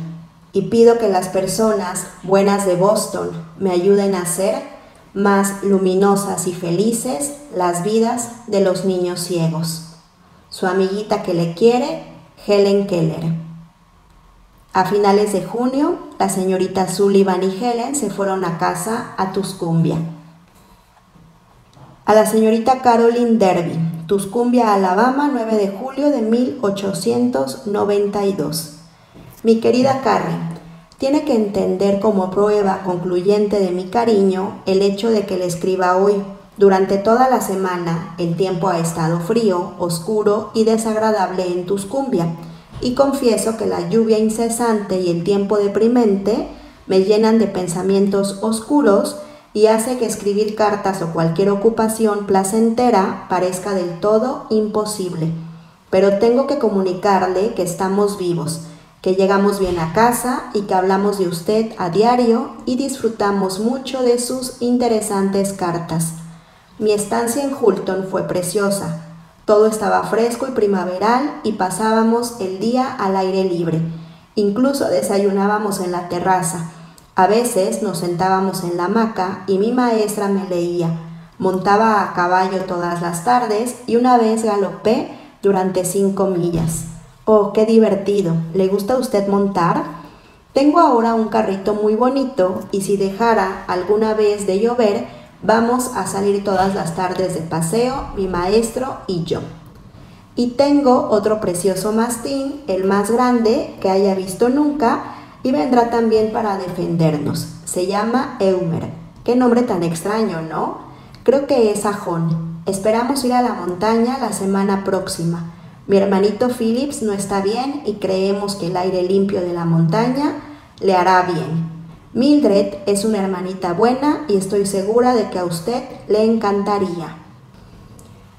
Y pido que las personas buenas de Boston me ayuden a hacer más luminosas y felices las vidas de los niños ciegos. Su amiguita que le quiere, Helen Keller. A finales de junio, la señorita Sullivan y Helen se fueron a casa a Tuscumbia. A la señorita Caroline Derby, Tuscumbia, Alabama, 9 de julio de 1892. Mi querida Carrie, tiene que entender como prueba concluyente de mi cariño el hecho de que le escriba hoy. Durante toda la semana el tiempo ha estado frío, oscuro y desagradable en Tuscumbia, y confieso que la lluvia incesante y el tiempo deprimente me llenan de pensamientos oscuros y hace que escribir cartas o cualquier ocupación placentera parezca del todo imposible. Pero tengo que comunicarle que estamos vivos, que llegamos bien a casa y que hablamos de usted a diario y disfrutamos mucho de sus interesantes cartas. Mi estancia en Hulton fue preciosa. Todo estaba fresco y primaveral y pasábamos el día al aire libre. Incluso desayunábamos en la terraza. A veces nos sentábamos en la hamaca y mi maestra me leía. Montaba a caballo todas las tardes y una vez galopé durante 5 millas. ¡Oh, qué divertido! ¿Le gusta a usted montar? Tengo ahora un carrito muy bonito y si dejara alguna vez de llover, vamos a salir todas las tardes de paseo, mi maestro y yo. Y tengo otro precioso mastín, el más grande que haya visto nunca, y vendrá también para defendernos. Se llama Eumer. Qué nombre tan extraño, ¿no? Creo que es sajón. Esperamos ir a la montaña la semana próxima. Mi hermanito Phillips no está bien y creemos que el aire limpio de la montaña le hará bien. Mildred es una hermanita buena y estoy segura de que a usted le encantaría.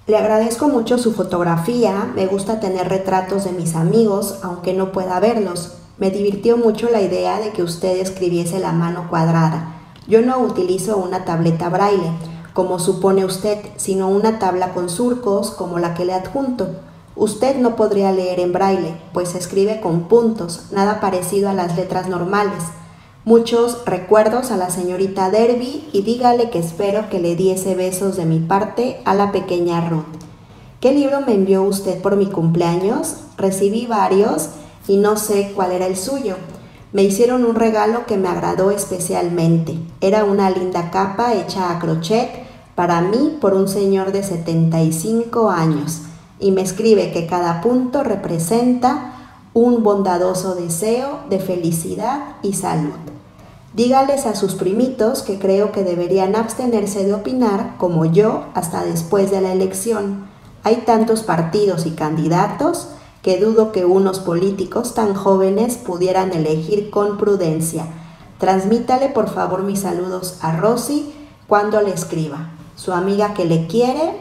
Le agradezco mucho su fotografía, me gusta tener retratos de mis amigos, aunque no pueda verlos. Me divirtió mucho la idea de que usted escribiese la mano cuadrada. Yo no utilizo una tableta braille, como supone usted, sino una tabla con surcos como la que le adjunto. Usted no podría leer en braille, pues escribe con puntos, nada parecido a las letras normales. Muchos recuerdos a la señorita Derby y dígale que espero que le diese besos de mi parte a la pequeña Ruth. ¿Qué libro me envió usted por mi cumpleaños? Recibí varios y no sé cuál era el suyo. Me hicieron un regalo que me agradó especialmente. Era una linda capa hecha a crochet para mí por un señor de 75 años y me escribe que cada punto representa un bondadoso deseo de felicidad y salud. Dígales a sus primitos que creo que deberían abstenerse de opinar, como yo, hasta después de la elección. Hay tantos partidos y candidatos que dudo que unos políticos tan jóvenes pudieran elegir con prudencia. Transmítale por favor mis saludos a Rosy cuando le escriba. Su amiga que le quiere,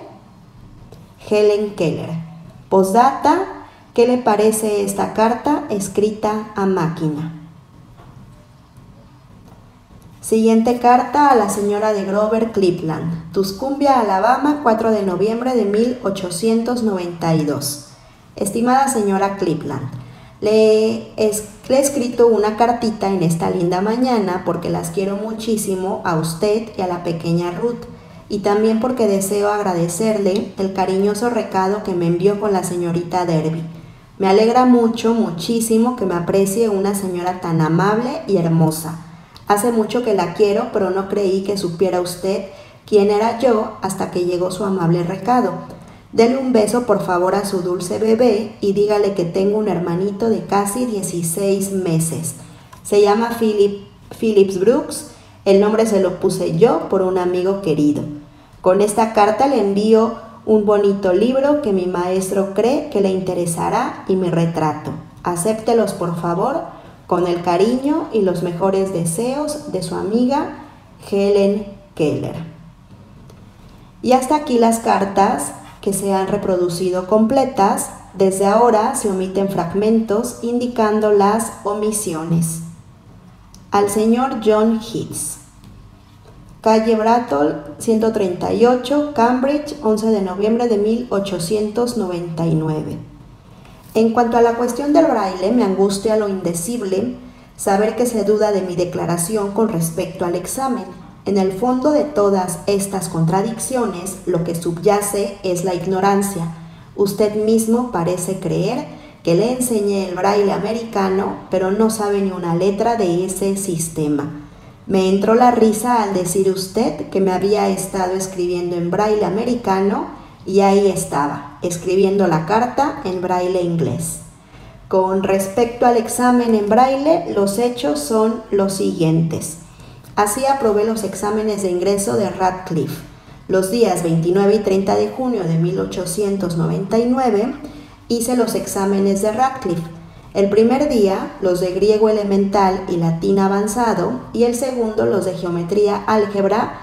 Helen Keller. Postdata, ¿qué le parece esta carta escrita a máquina? Siguiente carta a la señora de Grover Cleveland. Tuscumbia, Alabama, 4 de noviembre de 1892. Estimada señora Cleveland, le he escrito una cartita en esta linda mañana porque las quiero muchísimo a usted y a la pequeña Ruth, y también porque deseo agradecerle el cariñoso recado que me envió con la señorita Derby. Me alegra muchísimo que me aprecie una señora tan amable y hermosa. Hace mucho que la quiero, pero no creí que supiera usted quién era yo hasta que llegó su amable recado. Dele un beso por favor a su dulce bebé y dígale que tengo un hermanito de casi 16 meses. Se llama Phillips Brooks. El nombre se lo puse yo por un amigo querido. Con esta carta le envío un bonito libro que mi maestro cree que le interesará y mi retrato. Acéptelos por favor, con el cariño y los mejores deseos de su amiga Helen Keller. Y hasta aquí las cartas que se han reproducido completas. Desde ahora se omiten fragmentos indicando las omisiones. Al señor John Hitz. Calle Brattle, 138, Cambridge, 11 de noviembre de 1899. En cuanto a la cuestión del braille, me angustia lo indecible saber que se duda de mi declaración con respecto al examen. En el fondo de todas estas contradicciones, lo que subyace es la ignorancia. Usted mismo parece creer que le enseñé el braille americano, pero no sabe ni una letra de ese sistema. Me entró la risa al decir usted que me había estado escribiendo en braille americano, y ahí estaba, escribiendo la carta en braille inglés. Con respecto al examen en braille, los hechos son los siguientes. Así aprobé los exámenes de ingreso de Radcliffe. Los días 29 y 30 de junio de 1899 hice los exámenes de Radcliffe. El primer día, los de griego elemental y latín avanzado, y el segundo, los de geometría, álgebra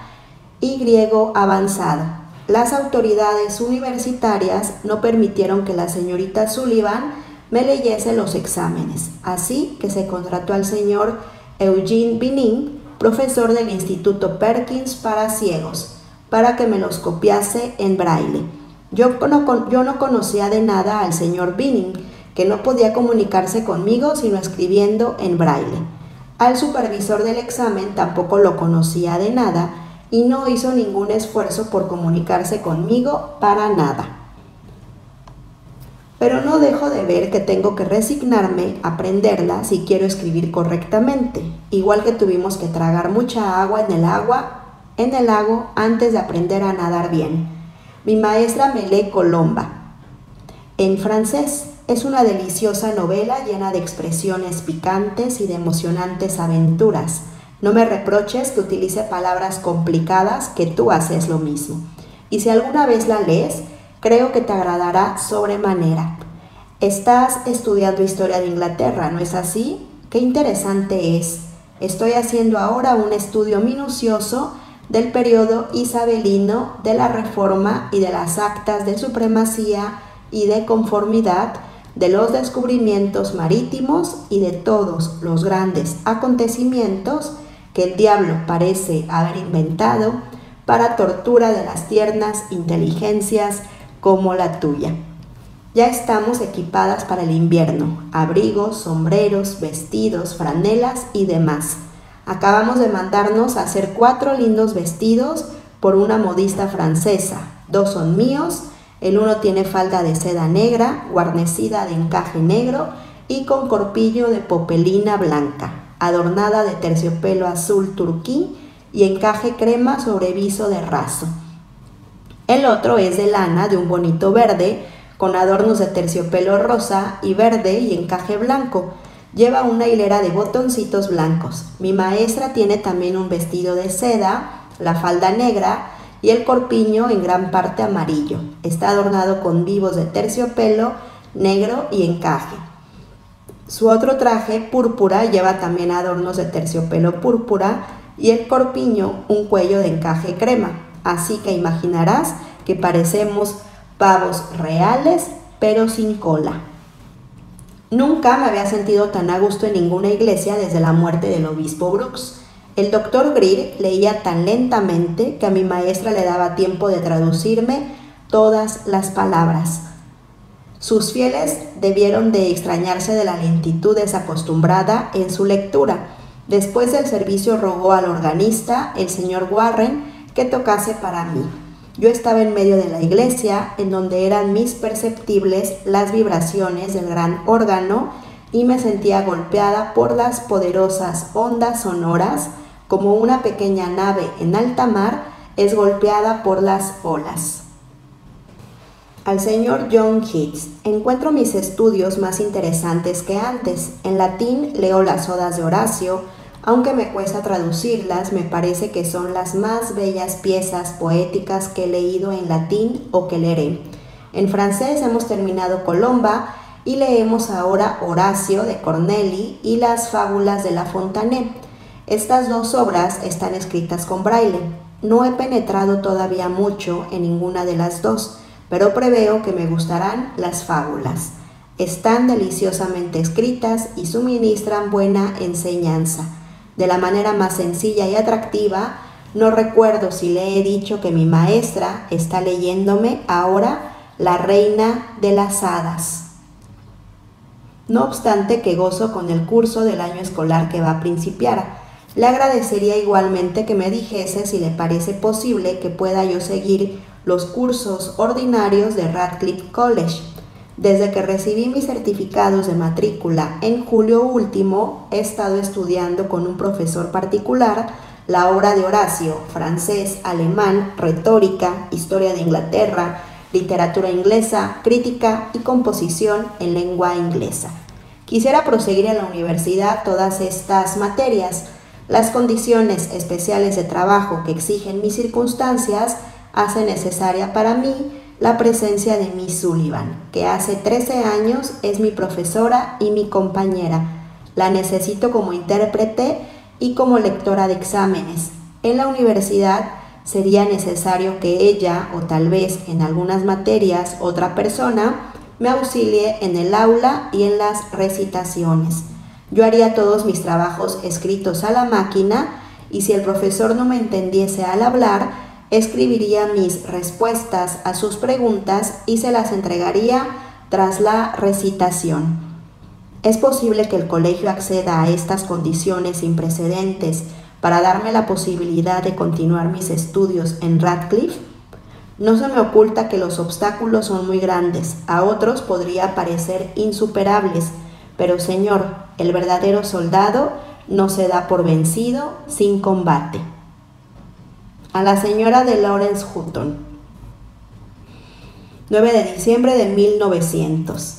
y griego avanzado. Las autoridades universitarias no permitieron que la señorita Sullivan me leyese los exámenes, así que se contrató al señor Eugene Binning, profesor del Instituto Perkins para ciegos, para que me los copiase en braille. Yo no conocía de nada al señor Binning, que no podía comunicarse conmigo sino escribiendo en braille. Al supervisor del examen tampoco lo conocía de nada, y no hizo ningún esfuerzo por comunicarse conmigo para nada. Pero no dejo de ver que tengo que resignarme a aprenderla si quiero escribir correctamente, igual que tuvimos que tragar mucha agua en el lago antes de aprender a nadar bien. Mi maestra me lee Colomba en francés. Es una deliciosa novela llena de expresiones picantes y de emocionantes aventuras. No me reproches que utilice palabras complicadas, que tú haces lo mismo. Y si alguna vez la lees, creo que te agradará sobremanera. Estás estudiando historia de Inglaterra, ¿no es así? ¡Qué interesante es! Estoy haciendo ahora un estudio minucioso del periodo isabelino, de la Reforma y de las actas de supremacía y de conformidad, de los descubrimientos marítimos y de todos los grandes acontecimientos que el diablo parece haber inventado para tortura de las tiernas inteligencias como la tuya. Ya estamos equipadas para el invierno, abrigos, sombreros, vestidos, franelas y demás. Acabamos de mandarnos a hacer 4 lindos vestidos por una modista francesa. 2 son míos, el uno tiene falda de seda negra, guarnecida de encaje negro y con corpillo de popelina blanca, adornada de terciopelo azul turquí y encaje crema sobre viso de raso. El otro es de lana de un bonito verde, con adornos de terciopelo rosa y verde y encaje blanco. Lleva una hilera de botoncitos blancos. Mi maestra tiene también un vestido de seda, la falda negra y el corpiño en gran parte amarillo. Está adornado con vivos de terciopelo negro y encaje. Su otro traje, púrpura, lleva también adornos de terciopelo púrpura y el corpiño un cuello de encaje crema. Así que imaginarás que parecemos pavos reales, pero sin cola. Nunca me había sentido tan a gusto en ninguna iglesia desde la muerte del obispo Brooks. El doctor Greer leía tan lentamente que a mi maestra le daba tiempo de traducirme todas las palabras. Sus fieles debieron de extrañarse de la lentitud desacostumbrada en su lectura. Después del servicio rogó al organista, el señor Warren, que tocase para mí. Yo estaba en medio de la iglesia, en donde eran mis perceptibles las vibraciones del gran órgano, y me sentía golpeada por las poderosas ondas sonoras, como una pequeña nave en alta mar es golpeada por las olas. Al señor John Hicks: encuentro mis estudios más interesantes que antes. En latín leo las odas de Horacio, aunque me cuesta traducirlas, me parece que son las más bellas piezas poéticas que he leído en latín o que leeré. En francés hemos terminado Colomba y leemos ahora Horacio de Corneli y las fábulas de La Fontaine. Estas dos obras están escritas con braille. No he penetrado todavía mucho en ninguna de las dos, pero preveo que me gustarán las fábulas. Están deliciosamente escritas y suministran buena enseñanza. De la manera más sencilla y atractiva, no recuerdo si le he dicho que mi maestra está leyéndome ahora La Reina de las Hadas. No obstante que gozo con el curso del año escolar que va a principiar, le agradecería igualmente que me dijese si le parece posible que pueda yo seguir los cursos ordinarios de Radcliffe College. Desde que recibí mis certificados de matrícula en julio último, he estado estudiando con un profesor particular la obra de Horacio, francés, alemán, retórica, historia de Inglaterra, literatura inglesa, crítica y composición en lengua inglesa. Quisiera proseguir en la universidad todas estas materias. Las condiciones especiales de trabajo que exigen mis circunstancias hace necesaria para mí la presencia de Miss Sullivan, que hace 13 años es mi profesora y mi compañera. La necesito como intérprete y como lectora de exámenes. En la universidad sería necesario que ella, o tal vez en algunas materias otra persona, me auxilie en el aula y en las recitaciones. Yo haría todos mis trabajos escritos a la máquina, y si el profesor no me entendiese al hablar, escribiría mis respuestas a sus preguntas y se las entregaría tras la recitación. ¿Es posible que el colegio acceda a estas condiciones sin precedentes para darme la posibilidad de continuar mis estudios en Radcliffe? No se me oculta que los obstáculos son muy grandes, a otros podría parecer insuperables, pero señor, el verdadero soldado no se da por vencido sin combate. A la señora de Lawrence Hutton. 9 de diciembre de 1900.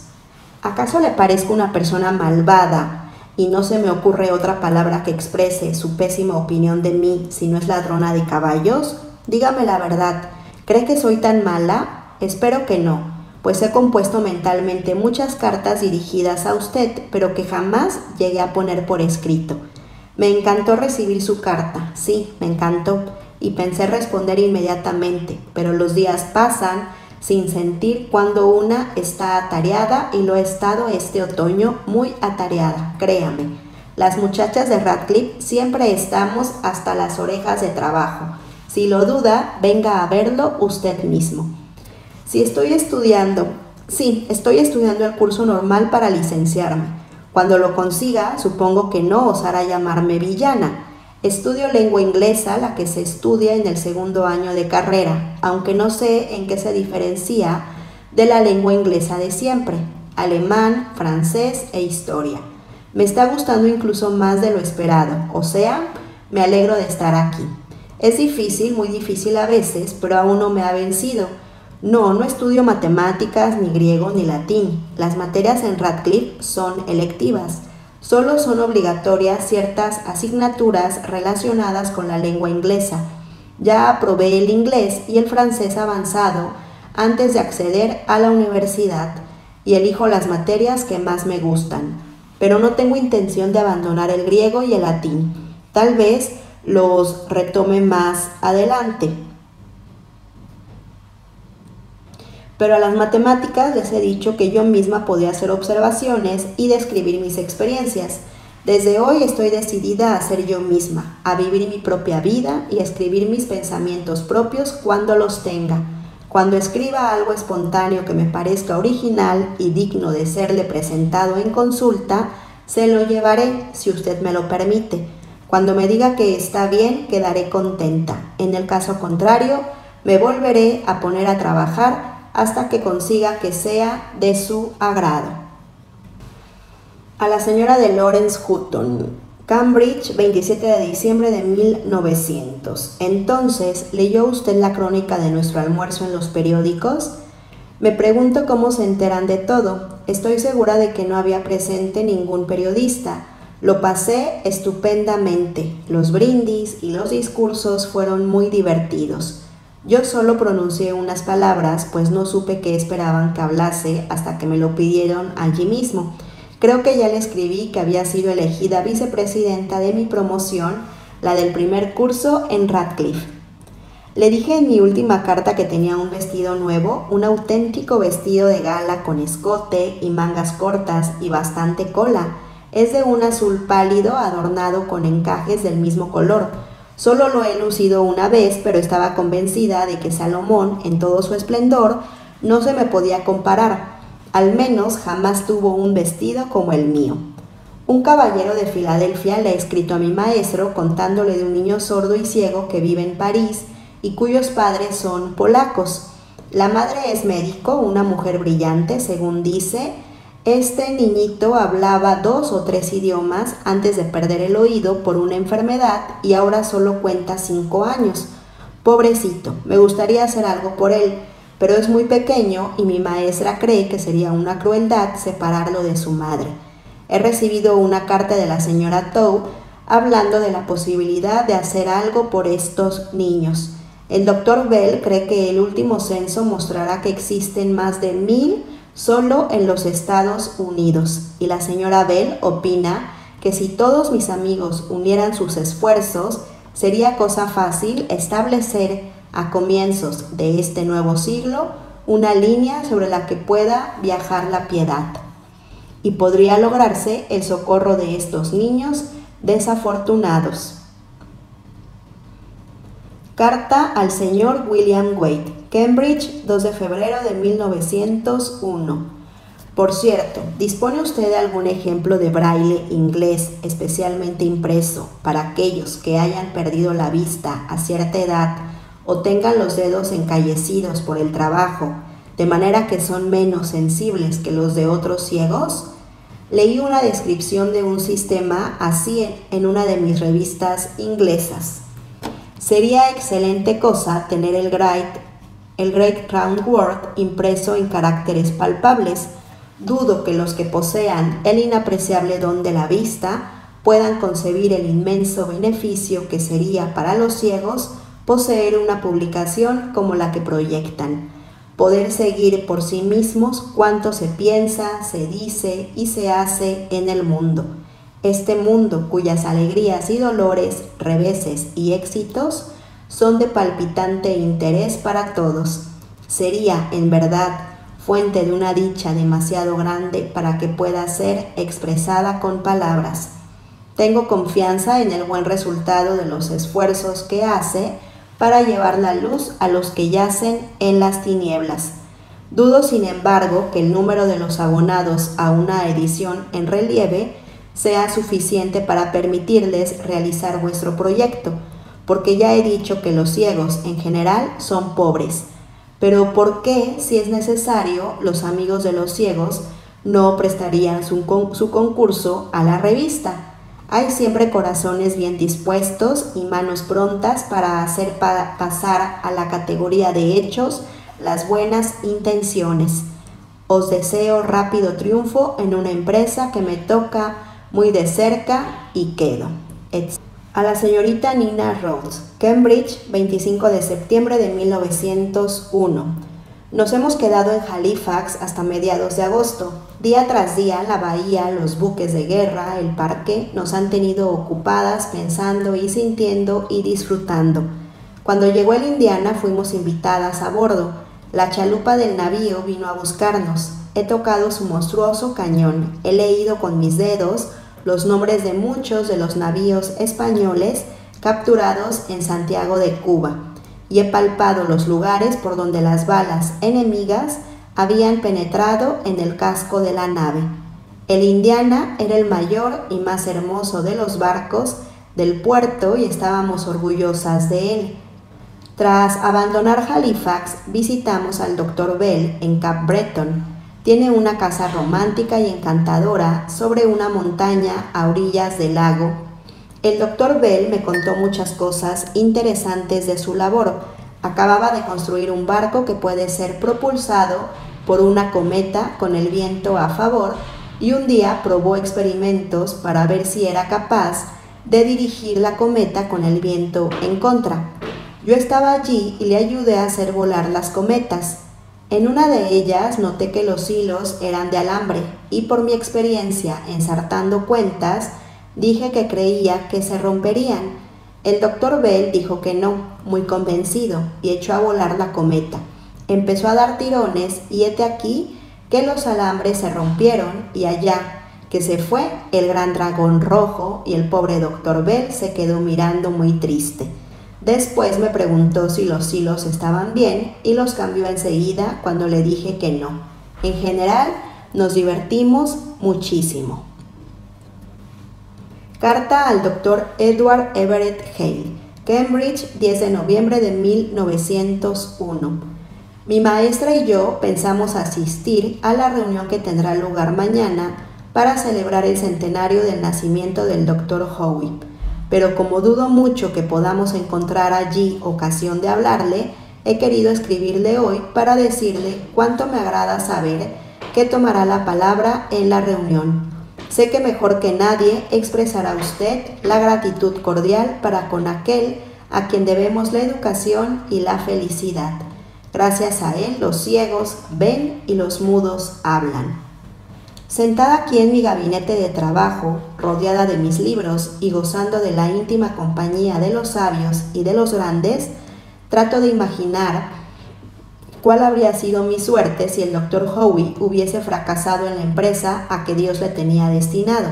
¿Acaso le parezco una persona malvada y no se me ocurre otra palabra que exprese su pésima opinión de mí si no es ladrona de caballos? Dígame la verdad, ¿cree que soy tan mala? Espero que no, pues he compuesto mentalmente muchas cartas dirigidas a usted, pero que jamás llegué a poner por escrito. Me encantó recibir su carta, sí, me encantó, y pensé responder inmediatamente, pero los días pasan sin sentir cuando una está atareada, y lo he estado este otoño muy atareada, créame. Las muchachas de Radcliffe siempre estamos hasta las orejas de trabajo. Si lo duda, venga a verlo usted mismo. Estoy estudiando el curso normal para licenciarme. Cuando lo consiga, supongo que no osará llamarme villana. Estudio lengua inglesa, la que se estudia en el segundo año de carrera, aunque no sé en qué se diferencia de la lengua inglesa de siempre: alemán, francés e historia. Me está gustando incluso más de lo esperado, o sea, me alegro de estar aquí. Es difícil, muy difícil a veces, pero aún no me ha vencido. No estudio matemáticas, ni griego, ni latín. Las materias en Radcliffe son electivas. Solo son obligatorias ciertas asignaturas relacionadas con la lengua inglesa. Ya aprobé el inglés y el francés avanzado antes de acceder a la universidad, y elijo las materias que más me gustan. Pero no tengo intención de abandonar el griego y el latín. Tal vez los retome más adelante. Pero a las matemáticas les he dicho que yo misma podía hacer observaciones y describir mis experiencias. Desde hoy estoy decidida a ser yo misma, a vivir mi propia vida y a escribir mis pensamientos propios cuando los tenga. Cuando escriba algo espontáneo que me parezca original y digno de serle presentado en consulta, se lo llevaré, si usted me lo permite. Cuando me diga que está bien, quedaré contenta. En el caso contrario, me volveré a poner a trabajar hasta que consiga que sea de su agrado. A la señora de Lawrence Hutton, Cambridge, 27 de diciembre de 1900. Entonces, ¿leyó usted la crónica de nuestro almuerzo en los periódicos? Me pregunto cómo se enteran de todo. Estoy segura de que no había presente ningún periodista. Lo pasé estupendamente. Los brindis y los discursos fueron muy divertidos. Yo solo pronuncié unas palabras, pues no supe qué esperaban que hablase hasta que me lo pidieron allí mismo. Creo que ya le escribí que había sido elegida vicepresidenta de mi promoción, la del primer curso en Radcliffe. Le dije en mi última carta que tenía un vestido nuevo, un auténtico vestido de gala con escote y mangas cortas y bastante cola. Es de un azul pálido adornado con encajes del mismo color. Solo lo he lucido una vez, pero estaba convencida de que Salomón, en todo su esplendor, no se me podía comparar. Al menos jamás tuvo un vestido como el mío. Un caballero de Filadelfia le ha escrito a mi maestro contándole de un niño sordo y ciego que vive en París y cuyos padres son polacos. La madre es médico, una mujer brillante, según dice. Este niñito hablaba 2 o 3 idiomas antes de perder el oído por una enfermedad y ahora solo cuenta 5 años. Pobrecito, me gustaría hacer algo por él, pero es muy pequeño y mi maestra cree que sería una crueldad separarlo de su madre. He recibido una carta de la señora Tow hablando de la posibilidad de hacer algo por estos niños. El doctor Bell cree que el último censo mostrará que existen más de 1000 solo en los Estados Unidos, y la señora Bell opina que si todos mis amigos unieran sus esfuerzos, sería cosa fácil establecer a comienzos de este nuevo siglo una línea sobre la que pueda viajar la piedad, y podría lograrse el socorro de estos niños desafortunados. Carta al señor William Wade, Cambridge, 2 de febrero de 1901. Por cierto, ¿dispone usted de algún ejemplo de braille inglés especialmente impreso para aquellos que hayan perdido la vista a cierta edad o tengan los dedos encallecidos por el trabajo, de manera que son menos sensibles que los de otros ciegos? Leí una descripción de un sistema así en una de mis revistas inglesas. Sería excelente cosa tener el Great Round World impreso en caracteres palpables. Dudo que los que posean el inapreciable don de la vista puedan concebir el inmenso beneficio que sería para los ciegos poseer una publicación como la que proyectan, poder seguir por sí mismos cuanto se piensa, se dice y se hace en el mundo. Este mundo cuyas alegrías y dolores, reveses y éxitos son de palpitante interés para todos. Sería, en verdad, fuente de una dicha demasiado grande para que pueda ser expresada con palabras. Tengo confianza en el buen resultado de los esfuerzos que hace para llevar la luz a los que yacen en las tinieblas. Dudo, sin embargo, que el número de los abonados a una edición en relieve sea suficiente para permitirles realizar vuestro proyecto, porque ya he dicho que los ciegos en general son pobres. Pero ¿por qué, si es necesario, los amigos de los ciegos no prestarían su concurso a la revista? Hay siempre corazones bien dispuestos y manos prontas para hacer pasar a la categoría de hechos las buenas intenciones. Os deseo rápido triunfo en una empresa que me toca muy de cerca y quedo. A la señorita Nina Rhodes, Cambridge, 25 de septiembre de 1901. Nos hemos quedado en Halifax hasta mediados de agosto. Día tras día, la bahía, los buques de guerra, el parque, nos han tenido ocupadas pensando y sintiendo y disfrutando. Cuando llegó el Indiana, fuimos invitadas a bordo. La chalupa del navío vino a buscarnos. He tocado su monstruoso cañón. He leído con mis dedos los nombres de muchos de los navíos españoles capturados en Santiago de Cuba y he palpado los lugares por donde las balas enemigas habían penetrado en el casco de la nave. El Indiana era el mayor y más hermoso de los barcos del puerto y estábamos orgullosas de él. Tras abandonar Halifax, visitamos al Dr. Bell en Cape Breton. Tiene una casa romántica y encantadora sobre una montaña a orillas del lago. El Dr. Bell me contó muchas cosas interesantes de su labor. Acababa de construir un barco que puede ser propulsado por una cometa con el viento a favor y un día probó experimentos para ver si era capaz de dirigir la cometa con el viento en contra. Yo estaba allí y le ayudé a hacer volar las cometas. En una de ellas noté que los hilos eran de alambre y por mi experiencia ensartando cuentas, dije que creía que se romperían. El Dr. Bell dijo que no, muy convencido, y echó a volar la cometa. Empezó a dar tirones y hete aquí que los alambres se rompieron y allá que se fue el gran dragón rojo y el pobre Dr. Bell se quedó mirando muy triste. Después me preguntó si los hilos estaban bien y los cambió enseguida cuando le dije que no. En general, nos divertimos muchísimo. Carta al Dr. Edward Everett Hale, Cambridge, 10 de noviembre de 1901. Mi maestra y yo pensamos asistir a la reunión que tendrá lugar mañana para celebrar el centenario del nacimiento del Dr. Howe. Pero como dudo mucho que podamos encontrar allí ocasión de hablarle, he querido escribirle hoy para decirle cuánto me agrada saber que tomará la palabra en la reunión. Sé que mejor que nadie expresará usted la gratitud cordial para con aquel a quien debemos la educación y la felicidad. Gracias a él los ciegos ven y los mudos hablan. Sentada aquí en mi gabinete de trabajo, rodeada de mis libros y gozando de la íntima compañía de los sabios y de los grandes, trato de imaginar cuál habría sido mi suerte si el Dr. Howe hubiese fracasado en la empresa a que Dios le tenía destinado,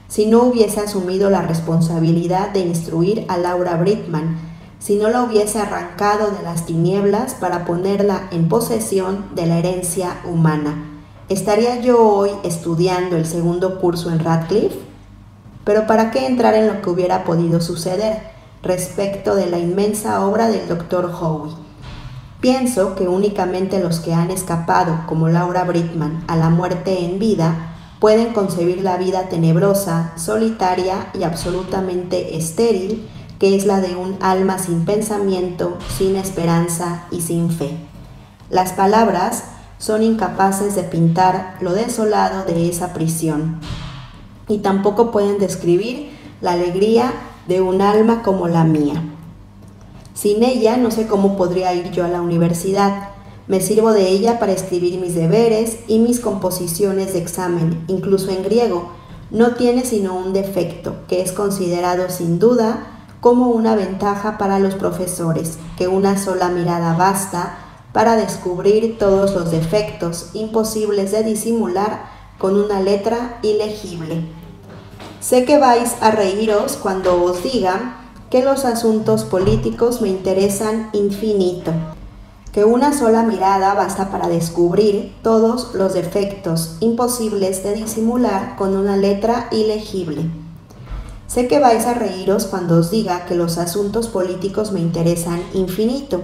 si no hubiese asumido la responsabilidad de instruir a Laura Bridgman, si no la hubiese arrancado de las tinieblas para ponerla en posesión de la herencia humana. ¿Estaría yo hoy estudiando el segundo curso en Radcliffe? Pero ¿para qué entrar en lo que hubiera podido suceder respecto de la inmensa obra del Dr. Howe? Pienso que únicamente los que han escapado, como Laura Bridgman, a la muerte en vida, pueden concebir la vida tenebrosa, solitaria y absolutamente estéril, que es la de un alma sin pensamiento, sin esperanza y sin fe. Las palabras son incapaces de pintar lo desolado de esa prisión y tampoco pueden describir la alegría de un alma como la mía. Sin ella no sé cómo podría ir yo a la universidad. Me sirvo de ella para escribir mis deberes y mis composiciones de examen, incluso en griego. No tiene sino un defecto, que es considerado sin duda como una ventaja para los profesores, que una sola mirada basta para descubrir todos los defectos imposibles de disimular con una letra ilegible. Sé que vais a reíros cuando os diga que los asuntos políticos me interesan infinito, que una sola mirada basta para descubrir todos los defectos imposibles de disimular con una letra ilegible. Sé que vais a reíros cuando os diga que los asuntos políticos me interesan infinito.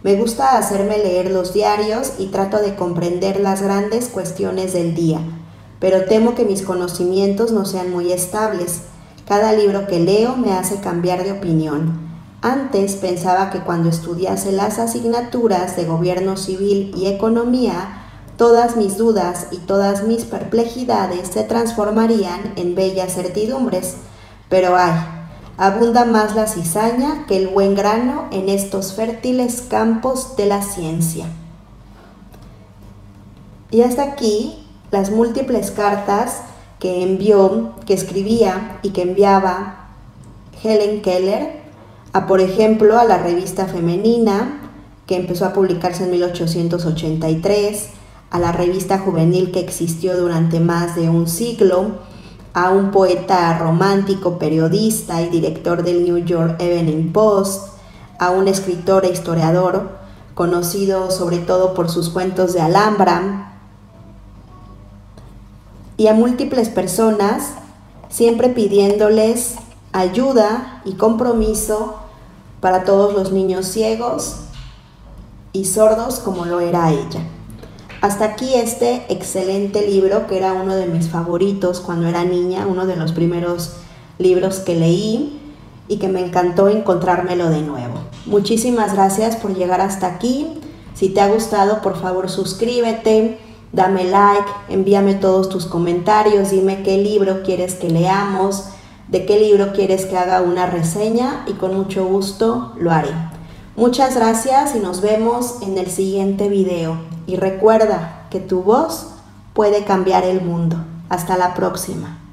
Me gusta hacerme leer los diarios y trato de comprender las grandes cuestiones del día, pero temo que mis conocimientos no sean muy estables. Cada libro que leo me hace cambiar de opinión. Antes pensaba que cuando estudiase las asignaturas de gobierno civil y economía, todas mis dudas y todas mis perplejidades se transformarían en bellas certidumbres. Pero ay, abunda más la cizaña que el buen grano en estos fértiles campos de la ciencia. Y hasta aquí las múltiples cartas que escribía y que enviaba Helen Keller por ejemplo, a la revista femenina, que empezó a publicarse en 1883, a la revista juvenil que existió durante más de un siglo, a un poeta romántico, periodista y director del New York Evening Post, a un escritor e historiador conocido sobre todo por sus cuentos de Alhambra, y a múltiples personas, siempre pidiéndoles ayuda y compromiso para todos los niños ciegos y sordos como lo era ella. Hasta aquí este excelente libro, que era uno de mis favoritos cuando era niña, uno de los primeros libros que leí y que me encantó encontrármelo de nuevo. Muchísimas gracias por llegar hasta aquí. Si te ha gustado, por favor suscríbete, dame like, envíame todos tus comentarios, dime qué libro quieres que leamos, de qué libro quieres que haga una reseña y con mucho gusto lo haré. Muchas gracias y nos vemos en el siguiente video. Y recuerda que tu voz puede cambiar el mundo. Hasta la próxima.